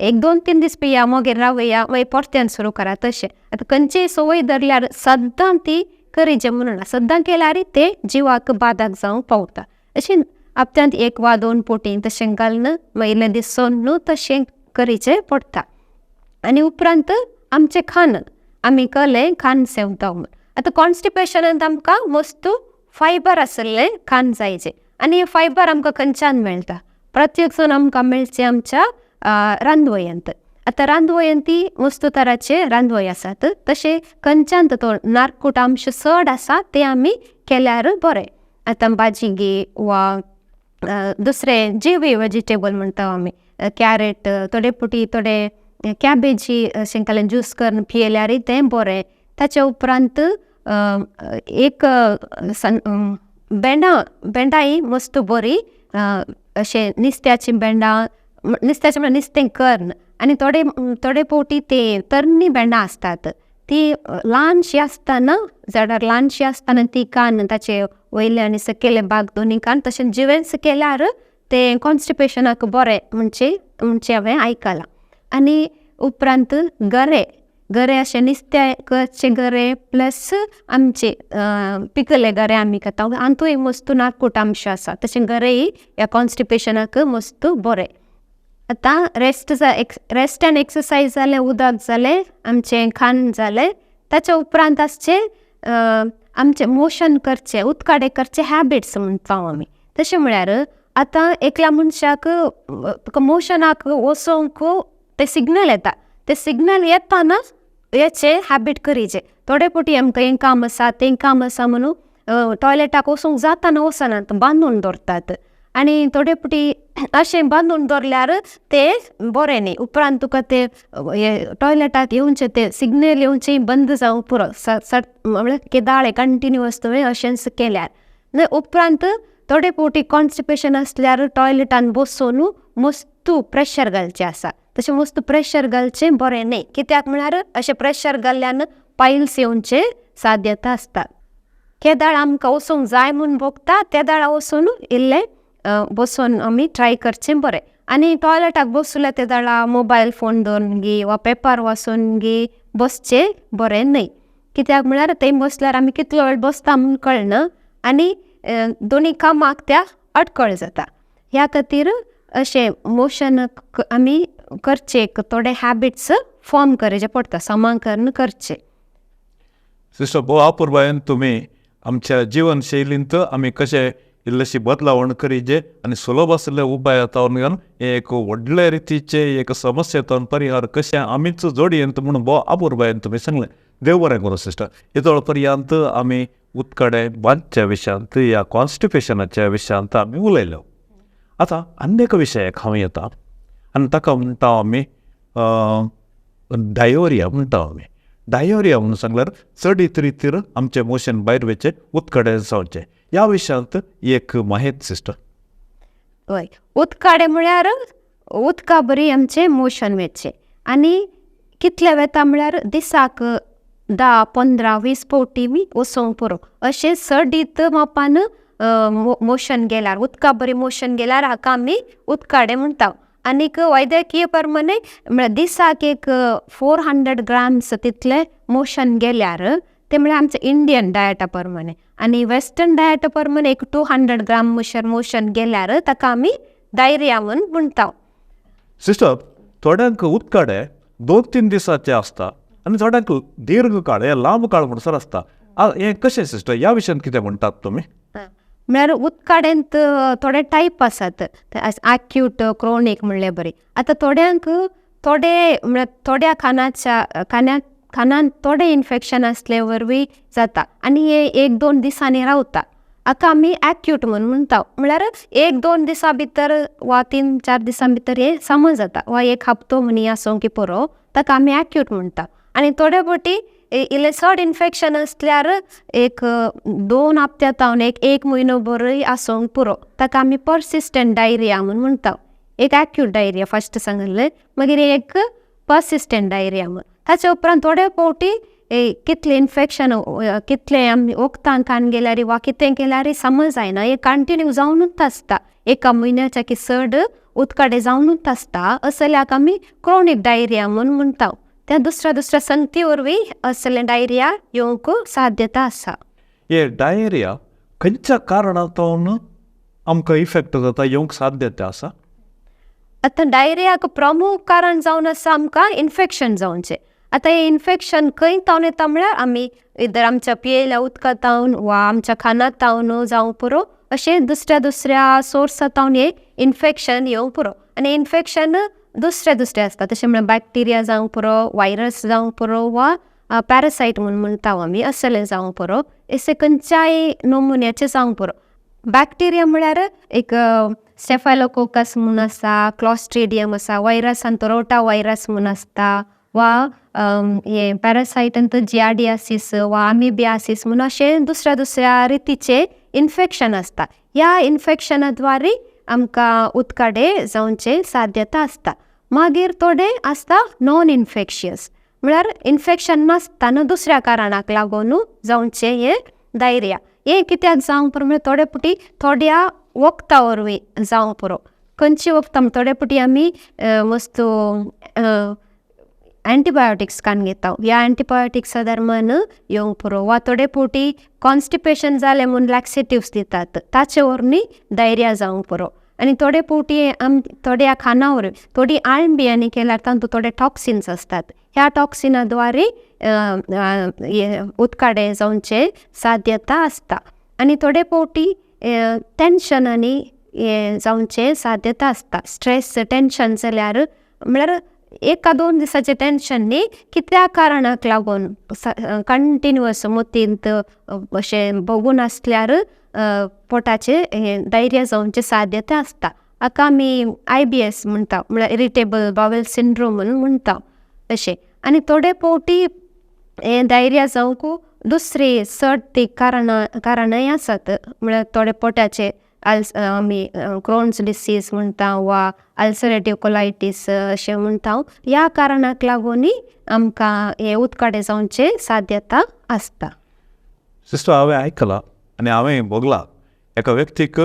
1-2-3 दीस पिया मागीर रावया मागीर परत्यान सुरू करा तशें. आतां खंयचीय संवय धरल्यार सद्दां ती करीचें म्हणून सद्दां केल्यार ते जिवाक बादाक जावंक पावता. अशें हप्त्यांत 1 वा 2 पोटी तशें घालून मागीर दीस सोडून तशें करीचें पडटा. आनी उपरांत आमचें खाण आमी कहलें खाण सेवता म्हूण. आतां कॉन्स्टिपेशनांत आमकां मस्त फायबर आसलें खाण जायचें. आनी फायबर आमकां खंयच्यान मेळटा? प्रत्येक सण आमकां मेळचें आमच्या रांदवयांत. आतां रांदवयांती मस्त तराचे रांदवय आसात. तशें खंयच्यान तो नारकूट अंश चड आसा ते आमी केल्यार बरें. आतां भाजी घे वा दुसरे जे वेजिटेबल म्हणटा आमी कॅरेट थोडे फावटी थोडे कॅबेजी अशें घालून ज्यूस करून पियेल्यार तें बरें. ताच्या उपरांत एक भेंडाय मस्त बरी अशें नुस्त्याची भेंडां म्हळ्यार नुस्तें कर्ण. आनी थोडे फावटी ते तरणी भेंडां आसतात ती ल्हानशी आसतना झाडार ल्हानशी आसतना ती कान ताचे वयले आनी सकयले भाग दोनी कान तशें जिवेंस केल्यार तें कॉन्स्टिपेशनाक बरें म्हणचे हांवें आयकलां. आनी उपरांत गरे अशें नुस्त्याचे गरे प्लस आमचे पिकले गरे आमी खाता हातूंय मस्त नारकूट अंश आसा. तशें गरेय ह्या कॉन्स्टिपेशनाक मस्त बरें. आतां रेस्ट एंड एक्सरसायज जालें उदक जालें आमचें खाण जालें. ताच्या उपरांत आसचें आमचें मोशन करचें उदकाडे करचें हॅबिट्स म्हणटा आमी. तशें म्हळ्यार आतां एकल्या मनशाक मोशनाक वचोंक ते सिग्नल येता. ते सिग्नल येताना हेचें हॅबीट करीचें. थोडे फावटी आमकां हें काम आसा तें काम आसा म्हणून टॉयलेटाक वचूंक जाताना वचनात बांदून दवरतात. आनी थोडे फावटी अशें बांदून दवरल्यार तें बरें न्ही. उपरांत तुका ते टॉयलेटाक येवचें ते सिग्नल येवचें बंद जावंक पुरो म्हळ्यार केदाळे कंटिन्युअस तुवें अशेंच केल्यार. उपरांत थोडे फावटी कॉन्स्टिपेशन आसल्यार टॉयलेटान बसून मस्त प्रेशर घालचें आसा. तशें मस्त प्रेशर घालचें बरें न्ही. कित्याक म्हळ्यार अशें प्रेशर घाल्ल्यान पायल्स येवचे साध्यता आसता. केदाळ आमकां वचूंक जाय म्हूण भोगता त्या दाळा वचून इल्लें बसून आमी ट्राय करचें बरें. आनी टॉयलेटाक बसल्या त्या दाळा मोबायल फोन दवरून गे वा पेपर वाचून गे बसचें बरें न्हय. कित्याक म्हळ्यार थंय बसल्यार आमी कितलो वेळ बसता म्हूण कळना आनी दोनी कामाक त्या अडखळ जाता. ह्या खातीर अशें मोशन आमी करचें थोडे हॅबिट्स फॉर्म करचे पडटा समाकरण करचें. सिस्टर भोव अपुर्बायेन तुमी आमच्या जिवनशैलींत आमी कशें इल्लेशी बदलावण करीचे आनी सुलभ आसले उपाय घेवन एक व्हडले रितीचे एक समस्येतून परिहार कशें आमीच जोडयेंत म्हणून भोव अपुर्बायेन तुमी सांगलें. देव बरें करूं सिस्टर. इतलो पर्यंत आमी उदकाडे बांदच्या विशयांत या कॉन्स्टिपेशनाच्या विशयांत आमी उलयलो. आतां आनी एक विशयाक हांव येता आनी ताका म्हणटा आमी डायोरिया म्हणटा आमी. डायोरिया म्हणून सांगल्यार चडीत रितीर आमचें मोशन भायर वयचें उदकाडे जावचें. ह्या विशयांत एक माहिती सिस्टर. हय उदकाडे म्हळ्यार उदका बरी आमचें मोशन वयचें. आनी कितले वेता म्हळ्यार दिसाक 10-15-20 फावटी बी वचोंक पुरो. अशें चडीत मापान मोशन गेल्यार उदका बरी मोशन गेल्यार हाका आमी उदकाडे म्हणटा. आनीक वैद्यकीय प्रमाणे म्हळ्यार दिसाक एक 400 ग्राम्स तितले मोशन गेल्यार ते म्हळ्यार आमचे इंडियन डायटा प्रमाणे. आनी वेस्टर्न डायटा प्रमाणे एक 200 ग्राम मोशन गेल्यार ताका आमी डायरिया म्हूण म्हणटा. सिस्टर थोड्यांक उदकाडे 2-3 दिसाचे आसता आनी थोड्यांक दीर्घ काळ लांब काळ म्हणसर आसता. हें कशें सिस्टर ह्या विशयान कितें म्हणटात तुमी? म्हळ्यार उदकाड्यांत थोडे टायप आसात एक्यूट क्रोनीक म्हणले बरे. आतां थोड्यांक म्हळ्यार थोड्या खानान थोडे इन्फेक्शन असले वरवीं जाता आनी हे 1-2 दिसांनी रावता. हाका आमी एक्यूट म्हणटा. म्हळ्यार 1-2 दिसां भितर वा 3-4 दिसां भितर हे समज जाता वा 1 हप्तो म्हणी आसूं की पुरो, ताका आमी एक्यूट म्हणटा. आनी थोडे फावटी इल्लें चड इन्फेक्शन असल्यार 2 हप्त्या तावन 1 म्हयनो बरोय आसूंक पुरो, ताका आमी पर्सिस्टंट डायरिया म्हूण म्हणटा. एक एक्यूट डायरिया फस्ट सांगलें, मागीर एक पर्सिस्टंट डायरिया म्हूण. ताचे उपरांत थोडे फावटी कितलें इन्फेक्शन कितलें आमी वखदां खावन गेल्यार वा कितें केल्यार समज जायना, हे कंटिन्यू जावनूच आसता, 1 म्हयन्याच्या की चड उदकाडे जावनूच आसता, असल्याक आमी क्रोनीक डायरिया म्हूण म्हणटा. त्या दुसऱ्या संगती वरवीं असलें डायरिया येवंक साध्यता आसा. हे डायरिया खंयच्या कारणांतून आमकां इफेक्ट जाता येवंक साध्यता आसा? आतां डायरियाक प्रमुख कारण जावन आसा आमकां इन्फेक्शन जावचें. आतां हें इन्फेक्शन खंय तावन येता म्हळ्यार आमी इधर आमच्या पियेल्या उदकांतावन वा आमच्या खानांतावन जावं पुरो, अशें दुसऱ्या सोर्सांतावन हें इन्फेक्शन येवंक पुरो. आनी इन्फेक्शन दुसरे आसता, तशें म्हळ्यार बॅक्टेरिया जावंक पुरो, व्हायरस जावंक पुरो वा पॅरासायट म्हणून म्हणटा आमी, असलें जावंक पुरो. अशें खंयच्याय नमुन्याचें जावंक पुरो. बॅक्टेरिया म्हळ्यार एक स्टेफायलोकोकस म्हणून आसा, क्लॉस्ट्रिडियम आसा, व्हायरसान तो रोटा व्हायरस म्हणून आसता, वा हे पॅरासायटान तो जियार्डियासीस वा अमिबियासीस म्हणून अशें दुसऱ्या रितीचे इन्फेक्शन आसता. ह्या इन्फेक्शना द्वारे आमकां उदकाडे जावचे साध्यता आसता. मागीर थोडे आसता नॉन इन्फेक्शियस, म्हळ्यार इन्फेक्शन नासतना दुसऱ्या कारणाक लागून जावचे हे डायरिया. हे कित्याक जावंक पुरो म्हळ्यार थोडे फावटी थोड्या वखदां वरवीं जावंक पुरो. खंयची वखदां थोडे फावटी आमी मस्त एंटीबायोटिक्स खावन घेता, ह्या एंटीबायोटिक्सा दरम्यान येवंक पुरो. वा थोडे फावटी कॉन्स्टिपेशन जालें म्हूण लॅक्सेटिव्स दितात, ताचे वरवीं डायरिया जावंक पुरो. आनी थोडे फावटी थोड्या खाना वरवीं थोडी आळण बियांनी केल्यार तातूंत थोडे टॉक्सिन्स असतात. ह्या टॉक्सिना द्वारे उदकाडे जावचे साध्यता आसता. आनी थोडे फावटी टेन्शनांनी जावचे साध्यता आसता. स्ट्रेस टेन्शन जाल्यार म्हळ्यार 1-2 दिसाचें टेन्शन न्ही, कित्या कारणाक लागून कंटिन्युअस मोतींत अशें बगून आसल्यार पोटाचे डायरिया जावचे साध्यता आसता. हाका आमी IBS म्हणटा, म्हळ्यार इरिटेबल बावेल सिंड्रोम म्हणून म्हणटा अशें. आनी थोडे फावटी हे डायरिया जावंक दुसरी चड ती कारणांय आसात, म्हळ्यार थोडे पोटाचे आमी क्रोन्स डिसीज म्हणटा वा अल्सरेटिव्ह कोलायटीस अशें म्हणटा. ह्या कारणाक लागून आमकां हे उदकाडे जावचे साध्यता आसता. सिस्टर, हांवें आयकलां आनी हांवें भोगलां, एका व्यक्तीक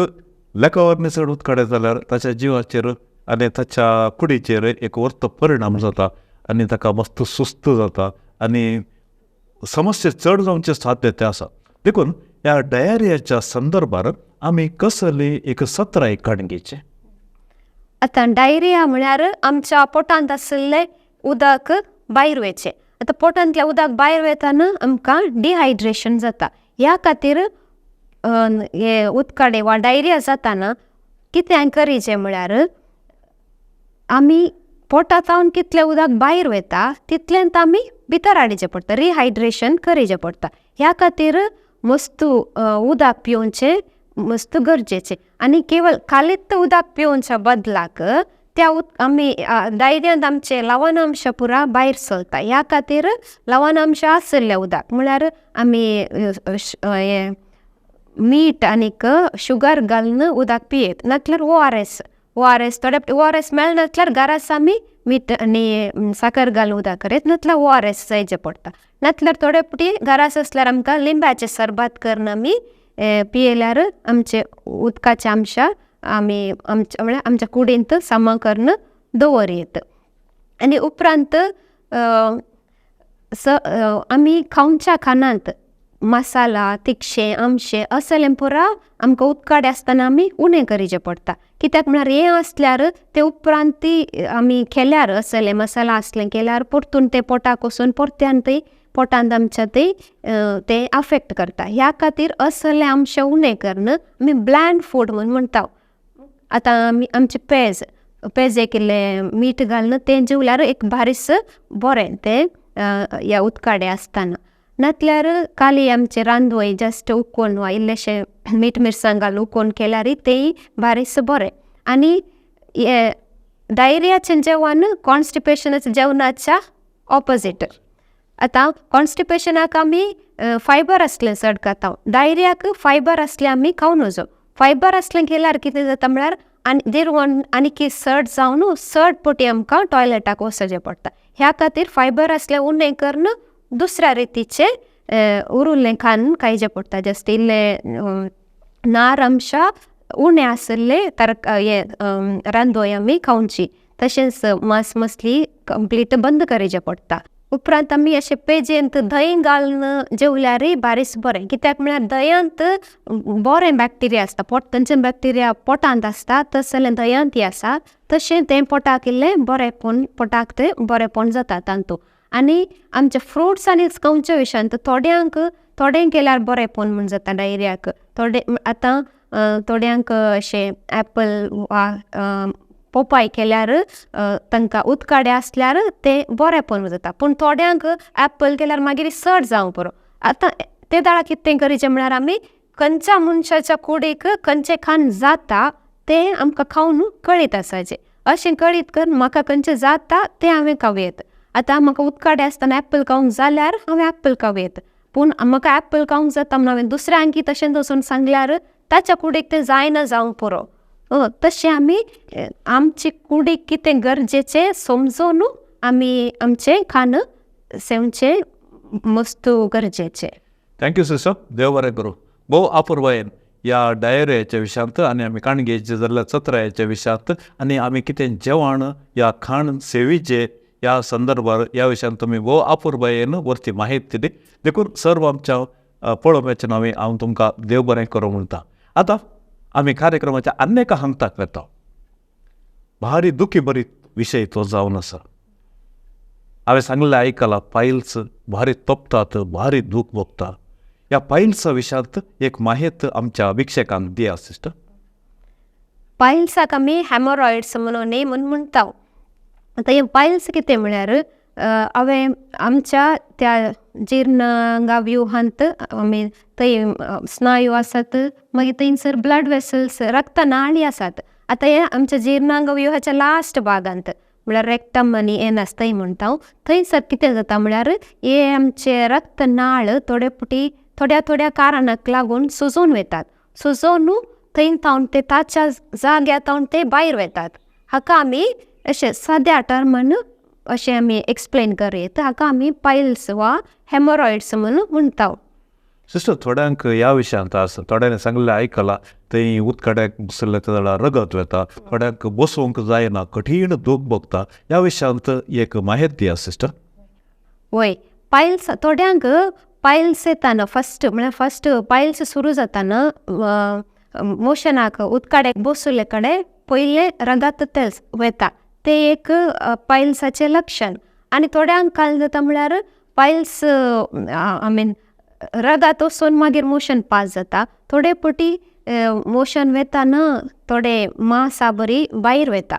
लेकावरनी चड उदकाडे जाल्यार ताच्या जिवाचेर आनी ताच्या कुडीचेर एक वर्त परिणाम जाता आनी ताका मस्त सुस्त जाता आनी समस्या चड जावचे साध्यता आसा. देखून ह्या डायरियाच्या संदर्भात आमी कसली एक सत्र काडून घेवचें? आतां डायरिया म्हळ्यार आमच्या पोटांत आसलें उदक भायर वयचें. आतां पोटांतलें उदक भायर वयताना आमकां डिहायड्रेशन जाता. ह्या खातीर हे उदकाडे वा डायरिया जाताना कितें करीचें म्हळ्यार आमी पोटांतावन कितलें उदक भायर वयता तितलेंत आमी भितर हाडिचें पडटा, रिहायड्रेशन करीचें पडटा. ह्या खातीर मस्त उदक पिवचें मस्त गरजेचें. आनी केवळ कालीत उदक पिवच्या बदलाक त्या आमी डायरियांत आमचे लवणांश पुरा भायर सरता. ह्या खातीर लवणांश आसलें उदक म्हळ्यार आमी मीठ आनीक शुगर घालून उदक पियेत, नातल्यार ORS थोडे ORS मेळना नातल्यार घराच आमी मीठ आनी साकर घालून उदक करीत, नातल्यार ORS जायचें पडटा. नातल्यार थोडे फावटी घराच आसल्यार आमकां लिंबाचें सरबत करून आमी पियेल्यार आमचे उदकाचे अंश आमी म्हळ्यार आमच्या कुडींत सम करून दवरयत. आनी उपरांत आमी खावच्या खाणांत मसाला तिखशें आमशें असलें पुरा आमकां उदकाडे आसतना आमी उणें करीचें पडटा. कित्याक म्हळ्यार हें आसल्यार ते उपरांत आमी केल्यार असलें मसाला आसलें केल्यार परतून तें पोटाक वचून परत्यान थंय पोटांत आमच्या ते अफेक्ट करता. ह्या खातीर असले अंश उणे करणं आमी ब्लँड फूड म्हणून म्हणटा. आतां आमचे पेजेक इल्लें मीठ घालून तें जेवल्यार एक बारीस बरें तें ह्या उदकाडे आसतना. नातल्यार खाली आमचे रांदवय जास्त उकोवन वा इल्लेशें मीठ मिरसांग घालून उकोवन केल्यार तेंय बारीस बरें. आनी डायरियाचें जेवण कॉन्स्टिपेशनाच्या जेवणाच्या ऑपोजीट. आतां कॉन्स्टिपेशनाक आमी फायबर आसलें चड खाता. डायरियाक फायबर आसलें आमी खावं नजो. फायबर आसलें केल्यार कितें जाता म्हळ्यार आनी चड जावन चड पटी आमकां टॉयलेटाक वचचें पडटा. ह्या खातीर फायबर आसलें उणें करून दुसऱ्या रितीचे उरिल्लें खाण खायचें पडटा. जस्ट इल्लें नार अंश उणें आसले रांदोय आमी खावची. तशेंच मांस मसली कंप्लीट बंद करचें पडटा. उपरांत आमी अशें पेजेंत दही घालून जेवल्यारय बारीस बरें. कित्याक म्हळ्यार दह्यांत बरें बॅक्टेरिया आसता. खंयचे बॅक्टेरिया पोटांत आसता तशें जाल्यार दह्यांतय आसा. तशें तें पोटाक इल्लें बरेंपण पोटाक तें बरेंपण जाता तांतूं. आनी आमचे फ्रुट्स आनी खावचे विशयांत थोड्यांक केल्यार बरेंपण म्हूण जाता डायरियाक. आतां थोड्यांक अशें ऍपल वा पोपाय केल्यार तांकां उदकाडे आसल्यार ते बरेंपण जाता. पूण थोड्यांक ऍपल केल्यार मागीर चड जावं पुरो. आतां ते दाळा कितें करचें म्हळ्यार आमी खंयच्या मनशाच्या कुडीक खंयचें खाण जाता तें आमकां खावन कळीत आसाचें. अशें कळीत कर म्हाका खंयचें जाता तें हांवें खावयेत. आतां म्हाका उदकाडे आसतना ऍपल खावंक जाल्यार हांवें ऍपल खावयेत. पूण म्हाका ऍपल खावंक जाता म्हूण हांवें दुसऱ्यांकी तशें वचून सांगल्यार ताच्या कुडीक तें जायना जावंक पुरो. तशें आमी आमचे कुडीक कितें गरजेचें समजून आमी आमचें खाण सेवचें मस्त गरजेचें. Thank you sister. देव बरें करूं. भोव अपूर्वयेन या डायरियाच्या विशयांत आनी आमी खाण घेवचे जाल्यार चत्रायाच्या विशयांत आनी आमी कितें जेवण या खाण सेवीचे ह्या संदर्भार ह्या विशयांत तुमी भोव अपूर्वयेन वरची माहिती दिली. देखून सर्व आमच्या पळोवप्याच्या नांवे हांव तुमकां देव बरें करूं म्हणटा. आतां आमी कार्यक्रमाच्या आनी एका हंताक वेता. भारी दुखी भरीत विशय तो जावन आसा. हांवें सांगलें आयकलां पायल्स भारी तपतात, भारी दूख भोगता. ह्या पायल्सा विशयांत एक माहिती आमच्या भिक्षकांक दिया सिस्टर. पायल्साक आमी हॅमोरॉयड्स म्हणून म्हणटा. आतां हे पायल्स कितें म्हळ्यार हांवें आमच्या त्या जिर्णांगा व्यूहांत आमी थंय स्नायू आसात. मागीर थंयसर ब्लड वेसल्स रक्तनाळी आसात. आतां हे आमच्या जिर्णांग व्यूहाच्या लास्ट भागांत म्हळ्यार रेक्टम आनी एनस थंय म्हणटा. थंयसर कितें जाता म्हळ्यार हे आमचे रक्तनाळ थोडे पुटी थोड्या कारणाक लागून सुजून वेतात. सुजोवन थंय थावन ते ताच्या जाग्यार थावन ते भायर वेतात. हाका आमी अशें साद्या टर्मान अशें आमी एक्सप्लेन करीत. हाका आमी पायल्स वा हॅमोरॉयड्स म्हणून म्हणटा. सिस्टर थोड्यांक ह्या विशयांत आसा. थोड्यांनी सांगलें आयकलां थंय उदकाड्याक बसले जाल्यार रगत वेता. थोड्यांक बसूंक जायना, कठीण दूख भोगता. ह्या विशयांत एक माहिती दिया सिस्टर. वय पायल्स थोड्यांक पायल्स येताना फस्ट पायल्स सुरू जाताना मोशनाक उदकाड्याक बसले कडेन पयले रगत तेच वेता. ते एक पायल्साचें लक्षण. आनी थोड्यांक काय जाता म्हळ्यार पायल्स रगत वचून मागीर मोशन पास जाता. थोडे पटी मोशन वेताना थोडे मांसा बरी भायर वेता.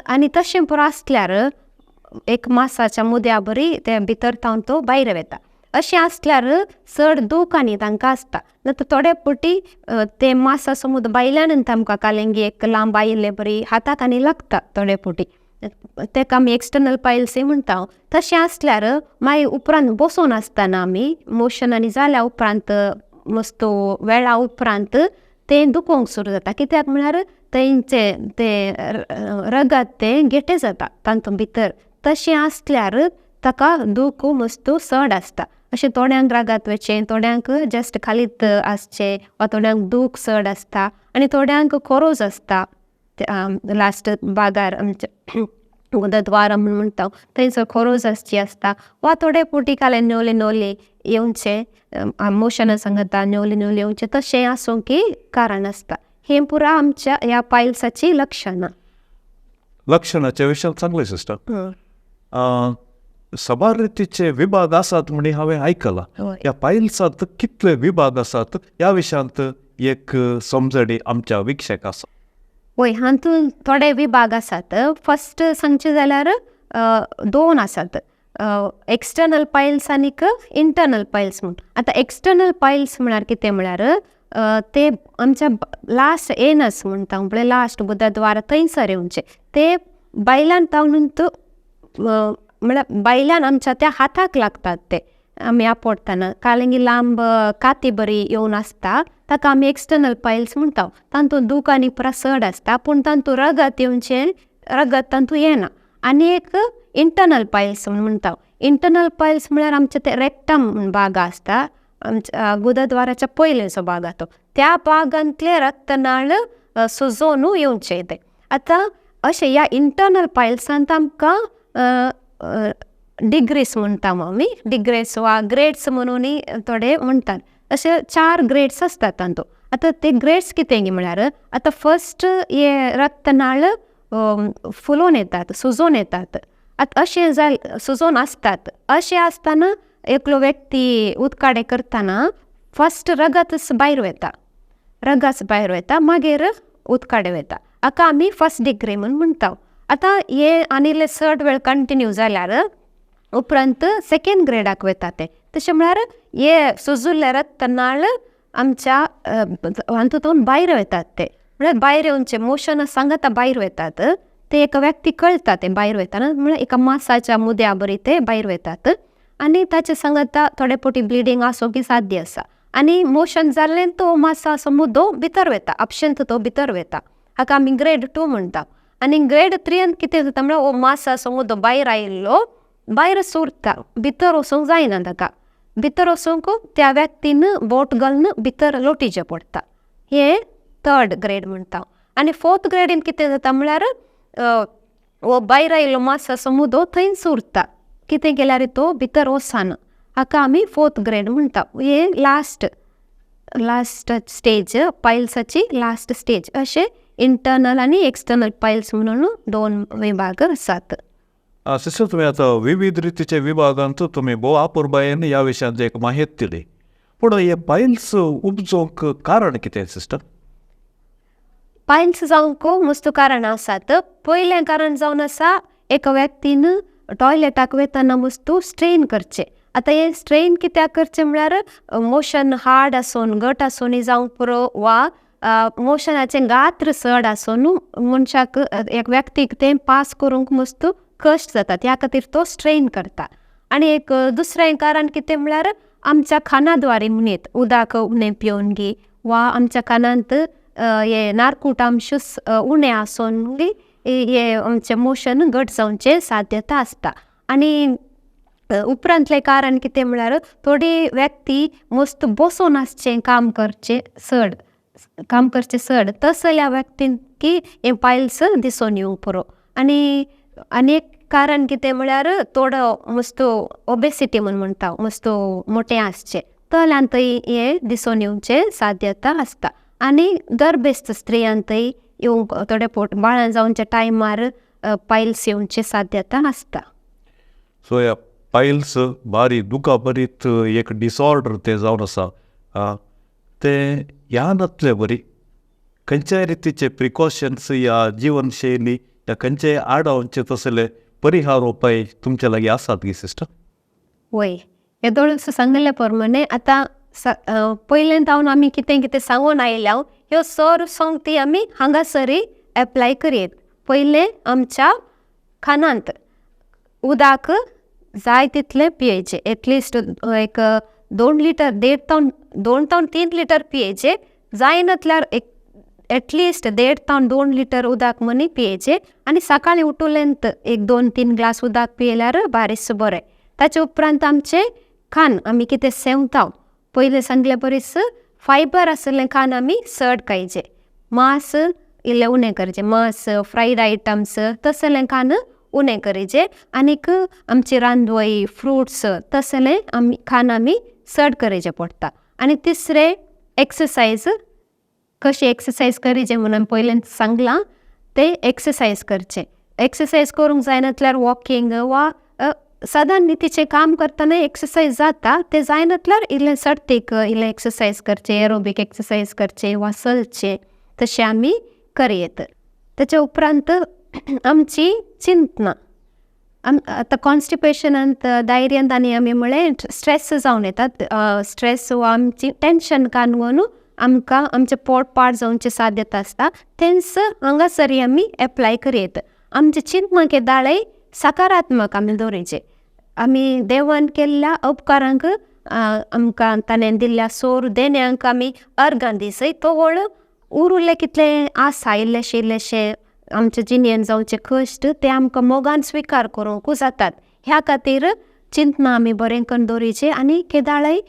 आनी तशें पुरो आसल्यार एक मांसाच्या मुद्या बरी ते भितर थावन तो भायर वेता. अशें आसल्यार चड दूख आनी तांकां आसता. थोडे पटी ते मांसा समूद भायल्यान तांकां कालेंगी एक लांब आयिल्ले बरी हाताक आनी लागता. थोडे पटी तेका आमी एक्सटर्नल पायल्स म्हणटा. तशें आसल्यार मागीर उपरांत बसून आसतना आमी मोशन आनी जाल्या उपरांत मस्त वेळा उपरांत तें दुखोवंक सुरू जाता. कित्याक म्हळ्यार तेंचे ते रगत तें गेटे जाता तांतूं भितर. तशें आसल्यार ताका दूख मस्त चड आसता. अशें थोड्यांक रगत वेचें, थोड्यांक जस्ट खालीत आसचें वा थोड्यांक दूख चड आसता. आनी थोड्यांक खोरोज आसता. लास्ट भागार आमचे उदद्वार म्हणून म्हणटा थंयसर खोरोज आसची आसता. वा थोडे पुटी काले नवले येवचे मोशना सांगता नवले येवचे. तशें आसूंक कारण आसता. हें पुरा आमच्या ह्या पायल्साची लक्षणां. लक्षणाच्या विशयांत सांगलें सिस्टर. सबार रितीचे विभाग आसात म्हणे हांवें आयकलां. होय. ह्या पायल्सांत कितले विभाग आसात ह्या विशयांत एक समजणी आमच्या विक्षक आसा. वय हातून थोडे विभाग आसात. फर्स्ट सांगचे जाल्यार 2 आसात, एक्सटर्नल पायल्स आनी इंटरनल पायल्स म्हूण. आतां एक्सटर्नल पायल्स म्हळ्यार कितें म्हळ्यार ते आमच्या लास्ट एनस म्हणटा पळय, लास्ट बुधद्वार थंयसर येवचे ते बायलान तावून म्हळ्यार बायलान आमच्या त्या हाताक लागतात. ते आमी आपडटना कालिंगी लांब काती बरी येवन आसता ताका आमी एक्सटर्नल पायल्स म्हणटा. तातूंत दूख आनी प्रसड आसता पूण तातूंत रगत येवचे रगत तातूंत येना. आनी एक इंटरनल पायल्स म्हणटा. इंटरनल पायल्स म्हळ्यार आमचे ते रेक्टम भाग आसता आमच्या गुदद्वाराच्या पयलेचो भाग तो त्या भागांतले रक्तनाळ सुजोवन येवचे ते. आतां अशें ह्या इंटरनल पायल्सांत आमकां डिग्रीस म्हणटा आमी, डिग्रेस वा ग्रेड्स म्हणून थोडे म्हणटात. अशे 4 ग्रेड्स आसतात तातूंत. आतां ते ग्रेड्स कितें म्हळ्यार आतां फर्स्ट हे रक्तनाळ फुलोवन येतात, सुजोवन येतात. आतां अशें सुजोवन आसतात. अशें आसतना एकलो व्यक्ती उदकाडे करतना फर्स्ट रगतच भायर वता, रगत भायर वता, मागीर उदकाडे वता. हाका आमी फर्स्ट डिग्री म्हूण म्हणटा. आतां हे आनी चड वेळ कंटिन्यू जाल्यार उपरांत सेकेंड ग्रेडाक वता ते. तशें म्हळ्यार हे सुजिल्ले रक्तनाळ आमच्या हातूंत भायर वतात ते. म्हळ्यार भायर येवचे मोशन सांगता भायर वतात ते एका व्यक्ती कळटा ते भायर वयताना. म्हळ्यार एका मासाच्या मुद्या बरी ते भायर वतात आनी ताचे सांगता थोडे पोटी ब्लिडींग आसूं की साध्य आसा. आनी मोशन जाल्लें तो मासा असो मुद्दो भितर वता, अपशंत तो भितर वता. हाका आमी ग्रेड 2 म्हणटा. आनी ग्रेड 3 कितें जाता म्हळ्यार हो मासा असो मुद्दो भायर आयिल्लो भायर सुरता, भितर वचूंक जायना. ताका भितर वचूंक त्या व्यक्तीन बोट घालून भितर लोटचें पडटा. हे 3rd ग्रेड म्हणटा. आनी 4th ग्रेडीन कितें जाता म्हळ्यार हो भायर आयिल्लो मासा असो मुद्दो थंय सुरता, कितें केल्यार तो भितर वचना. हाका आमी 4th ग्रेड म्हणटा. हे लास्ट स्टेज, पायल्साची लास्ट स्टेज. अशें इंटरनल आनी एक्सटर्नल पायल्स म्हणून 2 विभाग आसात. सिस्टर, तुम्ही आता विविध रितीचे विभागांत तुम्ही भोव आपुरबायेन ह्या विशयांत एक माहिती दिली. पूण हे पायल्स उपजोवंक कारण कितें सिस्टर? पायल्स जावंक मस्त कारण आसात. पयलें कारण जावन आसा एका व्यक्तीन टॉयलेटाक वयतना मस्तू स्ट्रेन करचे. आतां हे स्ट्रेन कित्याक करचे म्हळ्यार मोशन हार्ड आसून घट आसून जावंक पुरो वा मोशनाचे गात्र चड आसून मनशाक एक व्यक्तीक तें पास करूंक मस्तू कश्ट जातात. ह्या खातीर तो स्ट्रेन करता. आनी एक दुसरें कारण कितें म्हळ्यार आमच्या खानाद्वारे म्हणीत उदक उणें पिवन घे वा आमच्या कानांत हे नार्कुटांश उणें आसून हे आमचें मोशन घट जावचे साध्यता आसता. आनी उपरांतलें कारण कितें म्हळ्यार थोडी व्यक्ती मस्त बसून आसचें काम करचें चड तसल्या व्यक्तींक की हे पायल्स दिसून येवंक पुरो. आनी एक कारण कितें म्हळ्यार थोडो मस्त ओबेसिटी म्हूण म्हणटा, मस्त मोठें आसचें तल्यानय हे दिसून येवचे साध्यता आसता. आनी गर्भस्थ स्त्रियांतय येवंक थोडे पोट बाळां जावच्या टायमार पायल्स येवचे साध्यता आसता. सो ह्या पायल्स बारी दुखा बरीत एक डिसऑर्डर ते जावन आसा. ते ह्या नातले बरी खंयच्याय रितीचे प्रिकॉशन्स या जीवनशैली या खंयच्याय आडावचे तसले परिहार उपाय तुमचे लागीं आसात गी सिस्टर? वय येदोळस सांगले प्रमाणे आतां पयलें जावन आमी कितें कितें सांगून आयल्या ह्यो सर संगती आमी हांगासरी एप्लाय करीत. पयलें आमच्या खानांत उदक जाय तितलें पियेचें. एटलिस्ट एक 2 लिटर 2 to 3 लिटर पियेचें. जायनातल्यार एटलिस्ट 1.5 to 2 लिटर उदक मनी पियेचें. आनी सकाळीं उठुलेंत एक 2-3 ग्लास उदक पियेल्यार बारीस बरें. ताचे उपरांत आमचें खाण आमी कितें सेवता पयलें सांगले बरीस फायबर आसलें खाण आमी चड खायचें. मांस इल्लें उणें करचें. मांस फ्रायड आयटम्स तसलें खाण उणें करीचें. आनीक आमची रांदवई फ्रुट्स तसलें खाण आमी चड करचें पडटा. आनी तिसरें एक्सरसायज. कशी एक्सरसायज करीचें म्हणून पयलें सांगलां ते एक्सरसायज करचें. एक्सरसायज करूंक जायनातल्यार वॉकिंग वा सदां नीतीचे काम करताना एक्सरसाइज जाता ते जायनातल्यार इल्लें सर्तीक इल्लें एक्सरसाइज करचे, एरोबीक एक्सरसाइज करचे वा चलचे तशें आमी करयेत. तेच्या उपरांत आमची चिंतना आतां कॉन्स्टिपेशनांत डायरियांत आनी आमी म्हळें स्ट्रेस जावन येतात. स्ट्रेस वा आमची टेन्शन काणून आमकां आमचें पोट पाड जावचे साध्यता आसता. तेंच हांगासरी आमी एप्लाय करयेत. आमचे चिंतना केदाळे सकारात्मक आमी दवरचे. आमी देवान केल्ल्या उपकारांक आमकां ताणें दिल्ल्या सोर देण्यांक आमी अर्गां दिसय. तो व्हड उरिल्लें कितलें आसा इल्लेशें आमच्या जिणेन जावचे कश्ट ते आमकां मोगान स्विकार करूंक जातात. ह्या खातीर चिंतना आमी बरें करून दवरचें आनी केदाळे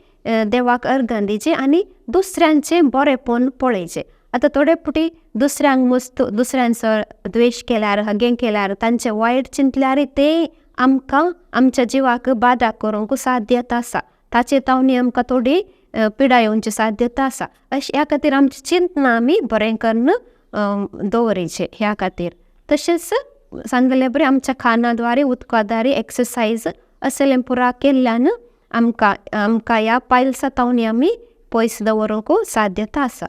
देवाक अर्गां दिवचें आनी दुसऱ्यांचें बरेंपण पळयचें. आतां थोडे फावटी दुसऱ्यांक मस्त दुसऱ्यांचो द्वेश केल्यार हगें केल्यार तांचें वायट चिंतल्यार ते आमकां आमच्या जिवाक बादा करूंक साध्यता आसा. ताचे तावनी आमकां थोडी पिडा येवची साध्यता आसा. ह्या खातीर आमची चिंतना आमी बरें करून दवरचें. ह्या खातीर तशेंच सांगलें बरें आमच्या खानाद्वारे उदकाद्वारे एक्सरसाइज असलें पुरा केल्ल्यान आमकां ह्या पायल्सा तावनी आमी पयस दवरूंक साध्यता आसा.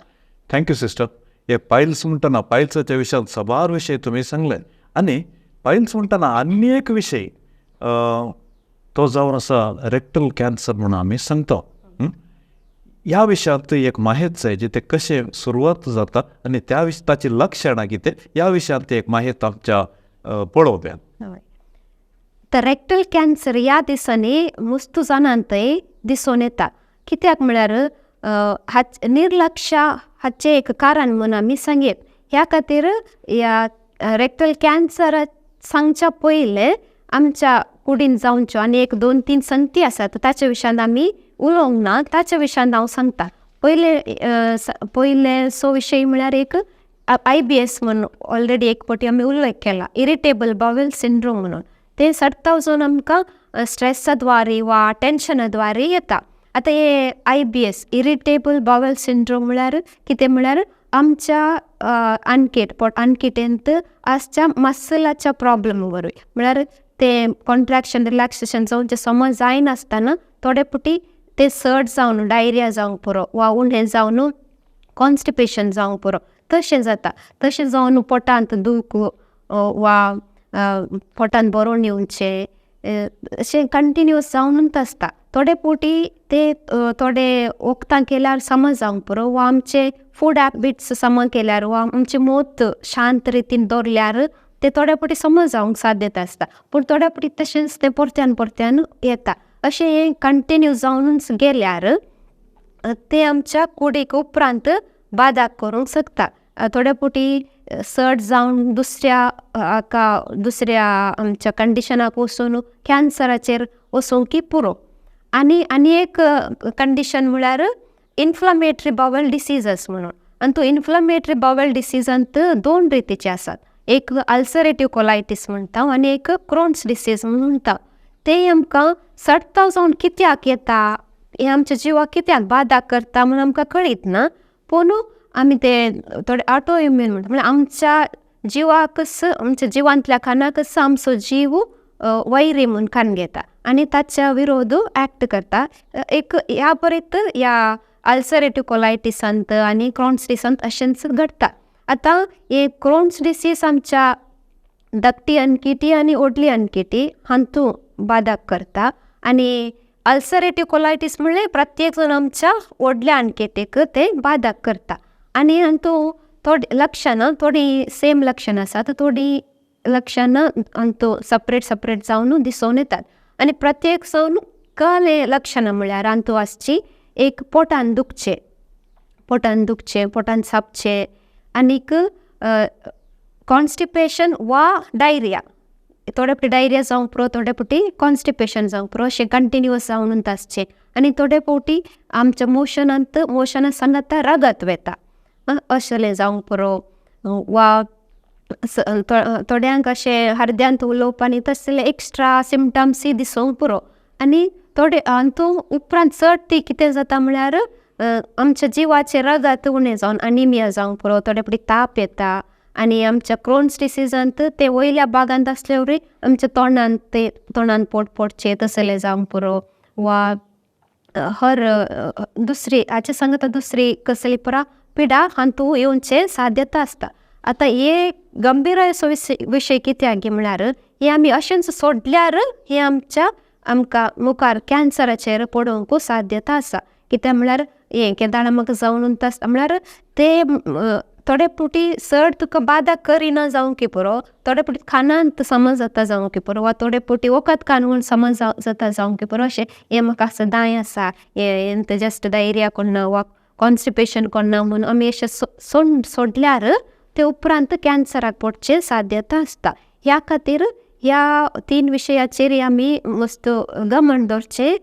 Thank you sister. हे पायल्स म्हणटना पायल्साच्या विशयान सबार विशय तुम्ही सांगले आणि पायल्स म्हणटना आनी एक विशय तो जावन आसा रेक्टल कॅन्सर म्हणून आमी सांगता. ह्या विशयांत एक माहिती जाय जे कशें सुरवात जाता आनी त्या ताची लक्षणां कितें ह्या विशयांत एक माहिती आमच्या पळोवप्यान. तर रेक्टल कॅन्सर ह्या दिसांनी मुस्त जाणांतय दिसून येता. कित्याक म्हळ्यार निर्लक्ष हाचें एक कारण म्हणून आमी सांगेत. ह्या खातीर ह्या रेक्टल कॅन्सर सांगच्या पयलें आमच्या कुडीन जावंच्यो आनी एक 2-3 संगती आसात ताच्या विशयान आमी उलोवंक ना. ताच्या विशयान हांव सांगता. पयले सो विशय म्हळ्यार एक IBS म्हणून ऑलरेडी एक फावटी आमी उल्लेख केला. इरिटेबल बावेल सिंड्रोम म्हणून ते सडटा वचून आमकां स्ट्रेसा द्वारे वा टेन्शना द्वारे येता. आतां हे IBS इरिटेबल बावेल सिंड्रोम म्हळ्यार कितें म्हळ्यार आमच्या अनकिटेंत आसच्या मसलाच्या प्रॉब्लेम वरवीं म्हळ्यार ते कॉन्ट्रॅक्शन रिलॅक्सेशन जावचे समज जायनासतना थोडे फावटी ते सड जावन डायरिया जावंक पुरो वा उणें जावन कॉन्स्टिपेशन जावंक पुरो तशें जाता. तशें जावन पोटांत दूख वा पोटांत बरोवन येवचें अशें कंटिन्युअस जावनूच आसता. थोडे फावटी ते थोडे वखदां केल्यार समज जावंक पुरो वा आमचे फूड हॅबिट्स समज केल्यार वा आमचे मोत शांत रितीन दवरल्यार ते थोड्या फावटी समज जावंक साध्यता आसता. पूण थोड्या फावटी तशेंच ते परत्यान येता. अशें हें कंटिन्यू जावनूच गेल्यार ते आमच्या कुडीक उपरांत बादाक करूंक शकता. थोड्या फावटी सड जावन दुसऱ्या आमच्या कंडिशनाक वचून कॅन्सराचेर वचूंकी पुरो. आनी एक कंडिशन म्हळ्यार इन्फ्लमेटरी बावेल डिसीजस म्हणून. आनी तो इन्फ्लमेटरी बावेल डिसीजांत 2 रितीचे आसात. एक अल्सरेटिव्ह कोलायटीस म्हणटा आनी एक क्रोन्स डिसीज म्हणटा. ते आमकां सडटा जावन कित्याक येता हे आमच्या जिवाक कित्याक बादा करता म्हणून आमकां कळीत ना. पूण आमी ते थोडे ऑटोइम्यून म्हणटा म्हळ्यार आमच्या जिवाकच आमच्या जिवांतल्या खानाकच आमचो जीव वैरी म्हणून कान घेता आनी ताच्या विरोध ॲक्ट करता. एक ह्या परीत ह्या अल्सरेटिव्ह कोलायटिसांत आनी क्रोन्स डिसीजांत अशेंच घडटा. आतां हे क्रोन्स डिसीज आमच्या धाकटी अनकिटी आनी व्हडली अनकिटी हातूंत बादाक करता. आनी अल्सरेटिव्ह कोलायटीस म्हणल्यार प्रत्येक जण आमच्या व्हडल्या अनकेटीक ते बादाक करता. आनी हातूंत थोडी लक्षणां थोडी सेम लक्षणां आसात. थोडी लक्षणां हातूंत सपरेट जावन दिसून येतात. आनी प्रत्येक जावन कले लक्षणां म्हळ्यार हातूंत आसची एक पोटान दुखचें पोटान सापचें आनीक कॉन्स्टिपेशन वा डायरिया. थोडे फावटी डायरिया जावंक पुरो थोडे फावटी कॉन्स्टिपेशन जावंक पुरो अशें कंटिन्युअस जावनूच आसचें. आनी थोडे फावटी आमच्या मोशना सांगत रगत वेता अशें जावंक पुरो वा थोड्यांक अशें हरद्यांत उलोवपानी तसले एक्स्ट्रा सिमटम्सूय दिसूंक पुरो. आनी थोडे हातूंत उपरांत चड ती कितें जाता म्हळ्यार आमच्या जिवाचें रगत उणें जावन अनिमिया जावंक पुरो. थोडे फावटी ताप येता आणि आमच्या क्रोन्स डिसिजांत ते वयल्या भागांत असल्यावर आमच्या तोंडान पोटचे तसले जावंक पुरो वा हर दुसरी हाचे सांगता दुसरी कसली पुरा पिडा हातू येवचे साध्यता असता. आता हे गंभीर असो विशय कित्याक गे म्हळ्यार हे आमी अशेंच सोडल्यार हे आमकां मुखार कॅन्सराचेर पडोवंक साध्यता आसा. कित्याक म्हळ्यार हे केदार म्हाका जावन आसता म्हळ्यार ते थोडे फावटी चड तुका बाधा करिना जावंक पुरो, थोडे फावटी खानांत समज जाता जावंक पुरो वा थोडे फावटी वखद काडून समज जाता जावंक पुरो. अशें हे म्हाका असं दाय आसा हे जस्ट डायरिया कोन्ना वा कॉन्स्टिपेशन कोन्ना म्हणून आमी अशें सोडल्यार ते उपरांत कॅन्सराक पडचे साध्यता आसता. ह्या खातीर ह्या 3 विशयाचेर आमी मस्त गमन दवरचे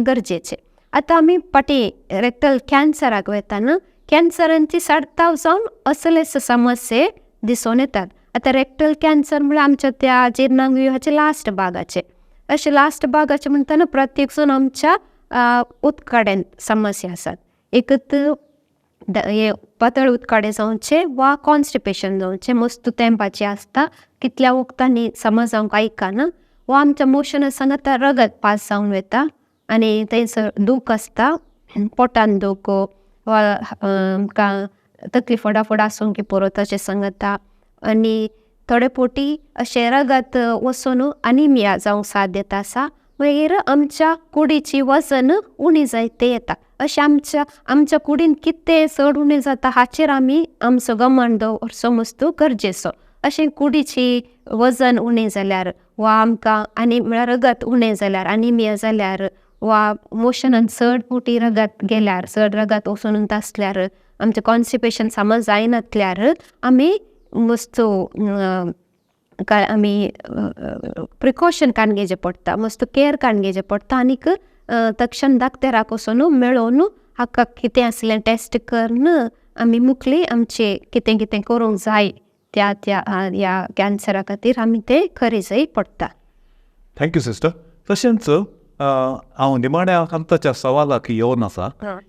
गरजेचे. आता आमी फाटी रेक्टल कॅन्सराक वयताना कॅन्सरांची 7,000 असलेच समस्ये दिसून येतात. आता रेक्टल कॅन्सर म्हळ्यार आमच्या त्या जिर्णांगव्यूहाचे लास्ट भागाचे अशे लास्ट भागाचे म्हणटाना प्रत्येक जण आमच्या उतकड्यान समस्या आसात. एक हे पातळ उतकडे जावचे वा कॉन्स्टिपेशन जावचे मस्त तेंपाचे आसता कितल्या वखदांनी समज जावंक आयकना वा आमच्या मोशना सांगता रगत पास जावन वता आनी थंयसर दूख आसता पोटान दूख वा आमकां तकली फडाफड आसूंक पुरो तशें सांगता. आनी थोडे फावटी अशें रगत वचून अनिमिया जावंक साध्यता आसा. मागीर आमच्या कुडीची वजन उणी जायते येता. अशें आमच्या कुडीन कितें चड उणें जाता हाचेर आमी आमचो गमन दवरचो मस्त गरजेचो. अशें कुडीची वजन उणें जाल्यार वा आमकां आनी म्हळ्यार रगत उणें जाल्यार अनिमिया जाल्यार वा मोशनान चड फावटी रगत गेल्यार चड रगत वचून आसल्यार आमचें कॉन्स्टिपेशन समज जायनातल्यार आमी मस्त आमी प्रिकॉशन काडून घेवचें पडटा मस्त केअर काडून घेवचें पडटा. आनीक तक्षण दाक्तराक वचून मेळोवन हाका कितें आसलें टेस्ट करून आमी मुखली आमचें कितें कितें करूंक जाय त्या ह्या कॅन्सरा खातीर आमी तें खरेंचय पडटा. Thank you sister. तशेंच हांव निमाण्या अंताच्या सवालाक येवन आसा.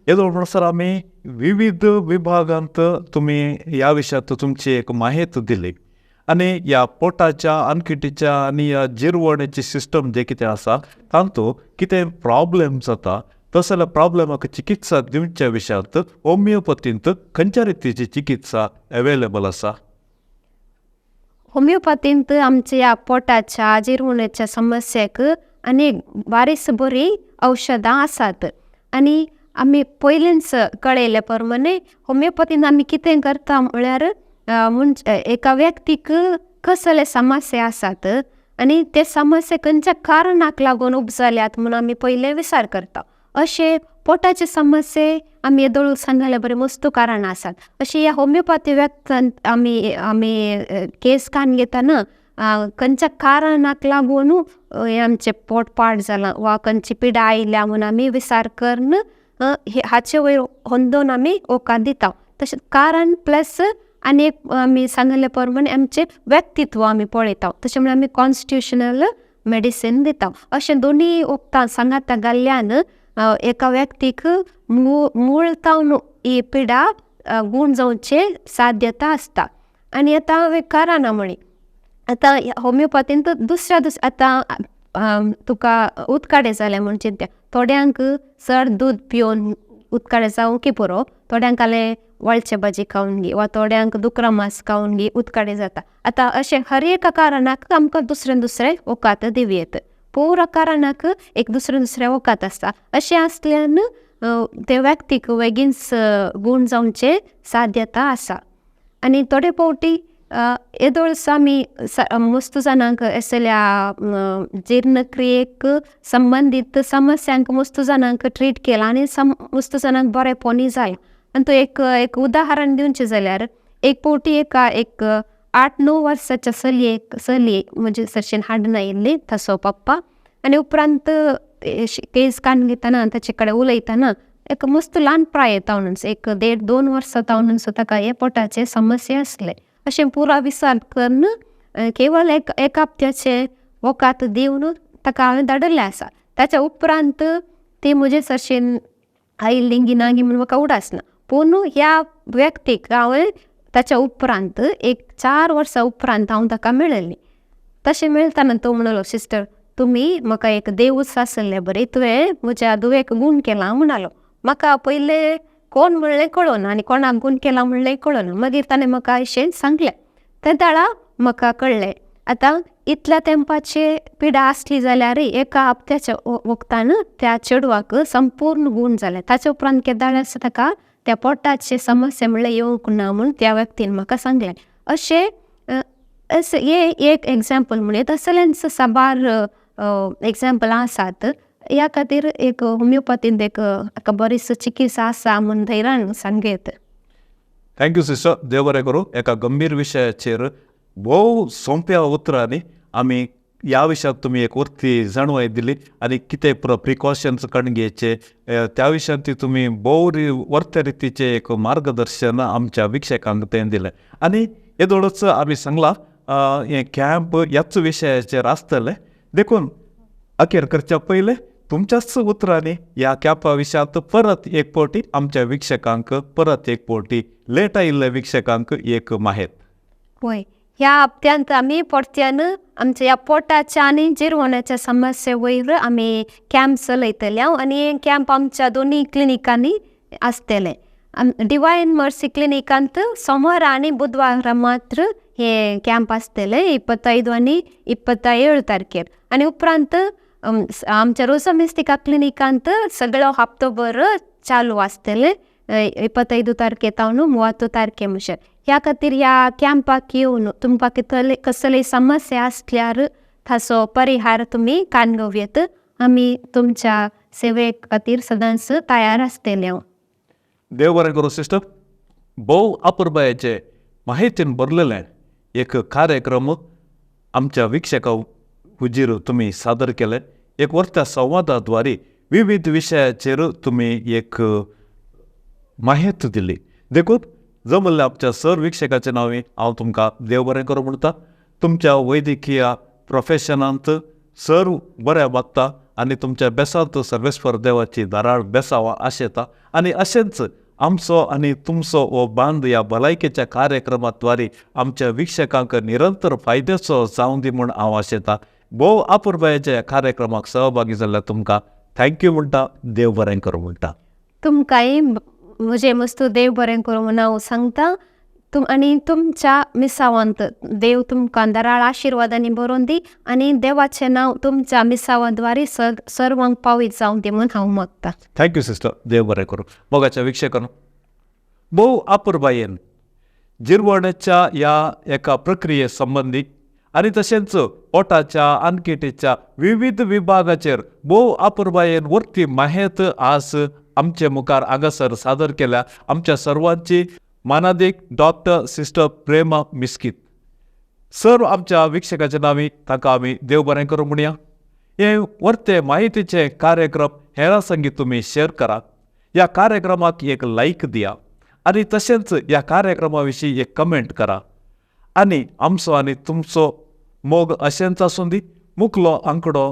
येदो म्हणसर आमी विविध विभागांत तुमी ह्या विशयांत तुमची एक माहिती दिली आनी ह्या पोटाच्या अनकिटीच्या आनी ह्या जिरवण्याची सिस्टम जे कितें आसा तांतू कितें प्रॉब्लेम जाता तस जाल्यार प्रॉब्लेमाक चिकित्सा दिवच्या विशयांत होमिओपॅथींत खंयच्या रितीची चिकित्सा अवेलेबल आसा? होमिओपॅथींत आमच्या पोटाच्या जिरवण्याच्या समस्येक अनेक बारीस बरी औषधां आसात. आनी आमी पयलींच कळयले प्रमाणे होमिओपॅथीन आमी कितें करता म्हळ्यार एका व्यक्तीक कसले समस्या आसात आनी ते समस्या खंयच्या कारणाक लागून उपजाल्यात म्हणून आमी पयले विचार करता. अशे पोटाचे समस्ये आमी येदोळ सांगले बरें मस्त कारणां आसात. अशी ह्या होमिओपॅथी व्यक्तांत आमी केस काडून घेतना खंयच्या कारणाक लागून हे आमचें पोट पाड जालां वा खंयची पिडा आयल्या म्हणून आमी विचार करून हाचे वयर होंदोवन आमी वखद दिता. तशेंच कारण प्लस आनी एक आमी सांगले प्रमाणे आमचें व्यक्तित्व आमी पळयता. तशें म्हणल्यार आमी कॉन्स्टिट्युशनल मेडिसीन दिता. अशें दोनी वखदां सांगाता घाल्ल्यान एका व्यक्तीक मूळतावन ही पिडा गूण जावचे साध्यता आसता. आनी आतां हांवें कारणां म्हळीं. आतां होमिओपॅथींत दुसऱ्या आतां तुका उतकाडे जाले म्हणजे ते थोड्यांक चड दूद पिवन उतकाडे जावंक पुरो, थोड्यांक जालें वळचे भाजी खावन गी वा थोड्यांक दुकरा मांस खावन गी उतकाडे जाता. आतां अशें हर एका कारणाक आमकां दुसरें वखद दिवयेत. पुरा कारणाक एक दुसरें वखद आसता. अशें आसल्यान ते व्यक्तीक बेगीनच गूण जावचे साध्यता आसा. आनी थोडे फावटी येदोळस आमी मस्त जाणांक असल्या जीर्णक्रियेक संबंदीत समस्यांक मस्त जाणांक ट्रीट केला आनी मस्त जाणांक बरेंपणी जाय. आनी तो एक उदाहरण दिवचें जाल्यार एक फावटी एक 8-9 वर्साच्या चलये म्हणजे सरशेन हाडून आयिल्ली ताचो पप्पा आनी उपरांत केस काडून घेतना ताचे कडेन उलयतना एक मस्त ल्हान प्राय तावन एक 1.5-2 वर्सां तावन ताका हे पोटाचे समस्या आसले. अशें पुरा विचार करून केवळ एक हप्त्याचे वखद दिवन ताका हांवें धाडिल्लें आसा. ताच्या उपरांत ती म्हजे सरशेन आयिल्ली गिनागी म्हणून म्हाका उडासना. पूण ह्या व्यक्तीक हांवें ताच्या उपरांत एक 4 वर्सां उपरांत हांव ताका मेळिल्ली. तशें मेळटाना तो म्हणलो, सिस्टर तुमी म्हाका एक देवूच आसलें बरें, तुवें म्हज्या धुवेक गूण केला म्हणालो. म्हाका पयलें कोण म्हणलें कळना आनी कोणाक गूण केला म्हणलें कळना. मागीर ताणें म्हाका अशें सांगलें. त्या दाळा म्हाका कळ्ळें आतां इतल्या तेंपाची पिडा आसली जाल्यार एका हप्त्याच्या वक्तान त्या चेडवाक संपूर्ण गूण जालें. ताचे उपरांत केदाळ्यास ताका त्या पोटाचे समस्या म्हणल्यार येवंक ना म्हूण त्या व्यक्तीन म्हाका सांगलें. अशें हे एक एग्जाम्पल म्हणून असलेंच साबार एग्जाम्पल आसात. ह्या खातीर एक होमिओपॅथीन एक बरीच चिकित्सा आसा म्हूण धैर्यान सांगेत. थँक्यू सिस्टर, देव बरें करूं. एका गंभीर विशयाचेर भोव सोंप्या उतरांनी आमी ह्या विशयाक तुमी एक उर्ती जाणवाय दिली आनी कितें प्रिकॉशन्स कण घेवचे त्या विशयान ती तुमी भोव वर्त्या रितीचे एक मार्गदर्शन आमच्या विक्षकांक तें दिलें. आनी येदोळच आमी सांगलां हें कॅम्प ह्याच विशयाचेर आसतलें. देखून अखेर करच्या पयलें तुमच्याच उतरांनी ह्या कॅम्पा विशयांत परत एक पावटी आमच्या विक्षकांक परत एक पावटी लेट आयिल्ल्या विक्षकांक एक माहेर. होय, ह्या हप्त्यांत आमी परत्यान आमच्या ह्या पोटाच्या आनी जिरवणाच्या समस्ये वयर आमी कॅम्प चलयतले आनी कॅम्प आमच्या दोनी क्लिनिकांनी आसतले. डिवायन मर्सी क्लिनिकांत सोमार आनी बुधवारा मात्र हे कॅम्प आसतले 25 आनी 27 तारखेर. आनी उपरांत आमच्या रोसमिस्तिका क्लिनिकांत सगळो हप्तोभर चालू आसतले 25 तारखेतावन 30 तारखे म्हणसर. ह्या खातीर ह्या कॅम्पाक येवन तुमकां कसली समस्या आसल्यार ताचो परिहार तुमी काणगोवेत. आमी तुमच्या सेवे खातीर सदांच तयार आसतले. देव बरें करूं सिस्टर. भोव अपुर्बायेचे माहितीन भरलेलें एक कार्यक्रम आमच्या विक्षकां हुजीर तुमी सादर केले. एक वर्त्या संवादाद्वारे विविध विशयाचेर तुमी एक माहिती दिली. देखून जमल्ल्या आमच्या सर विक्षकाचे नांवे हांव तुमकां देव बरें करूं म्हणटा. तुमच्या वैद्यकीय प्रोफेशनांत सर बरें वागता आनी तुमच्या बेसांत सर्वेस्पर देवाची दाराळ बेसावां आशेता. आनी अशेंच आमचो आनी तुमचो हो बांद ह्या भलायकेच्या कार्यक्रमाद्वारे आमच्या विक्षकांक निरंतर फायद्याचो जावं दी म्हूण हांव आशेतां. भोव अपुर्बायेच्या कार्यक्रमाक सहभागी जाल्ल्या तुमकां थँक्यू म्हणटा. देव बरें करूं म्हणटा. तुमकांय म्हजे मस्तू देव बरें करूं म्हूण हांव सांगता. आनी तुमच्या मिसावांत देव तुमकां दाराळ आशिर्वादांनी भरोवन दी आनी देवाचें नांव तुमच्या मिसावांद्वारे सर्वांक पावीत जावं दी म्हूण हांव मागतां. थँक्यू सिस्टर, देव बरें करूं. मोगाच्या विक्षकांनो, भोव अपुर्बायेन जिरवणाच्या ह्या एका प्रक्रिये संबंदी आनी तशेंच पोटाच्या आनकेटीच्या विविध विभागाचेर भोव अपुर्बायेन वर्ती माहेत आज आमचे मुखार हांगासर सादर केल्या आमच्या सर्वांची मानादीक डॉक्टर सिस्टर प्रेमा मिस्कीत. सर्व आमच्या विक्षकाच्या नांवी ताका आमी देव बरें करूं म्हणया. हे वर्ते माहितीचे कार्यक्रम हेरां संगी तुमी शेअर करा. ह्या कार्यक्रमाक एक लायक दिया आनी तशेंच ह्या कार्यक्रमा विशीं एक कमेंट करा. आनी आमचो आनी तुमचो मोग अशेंच आसूं दी. मुखलो आंकडो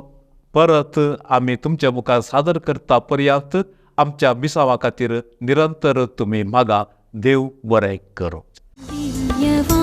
परत आमी तुमच्या मुखार सादर करता पर्यंत आमच्या मिसावा खातीर निरंतर तुमी मागा. देव बरें करूं. दिव्यवाणी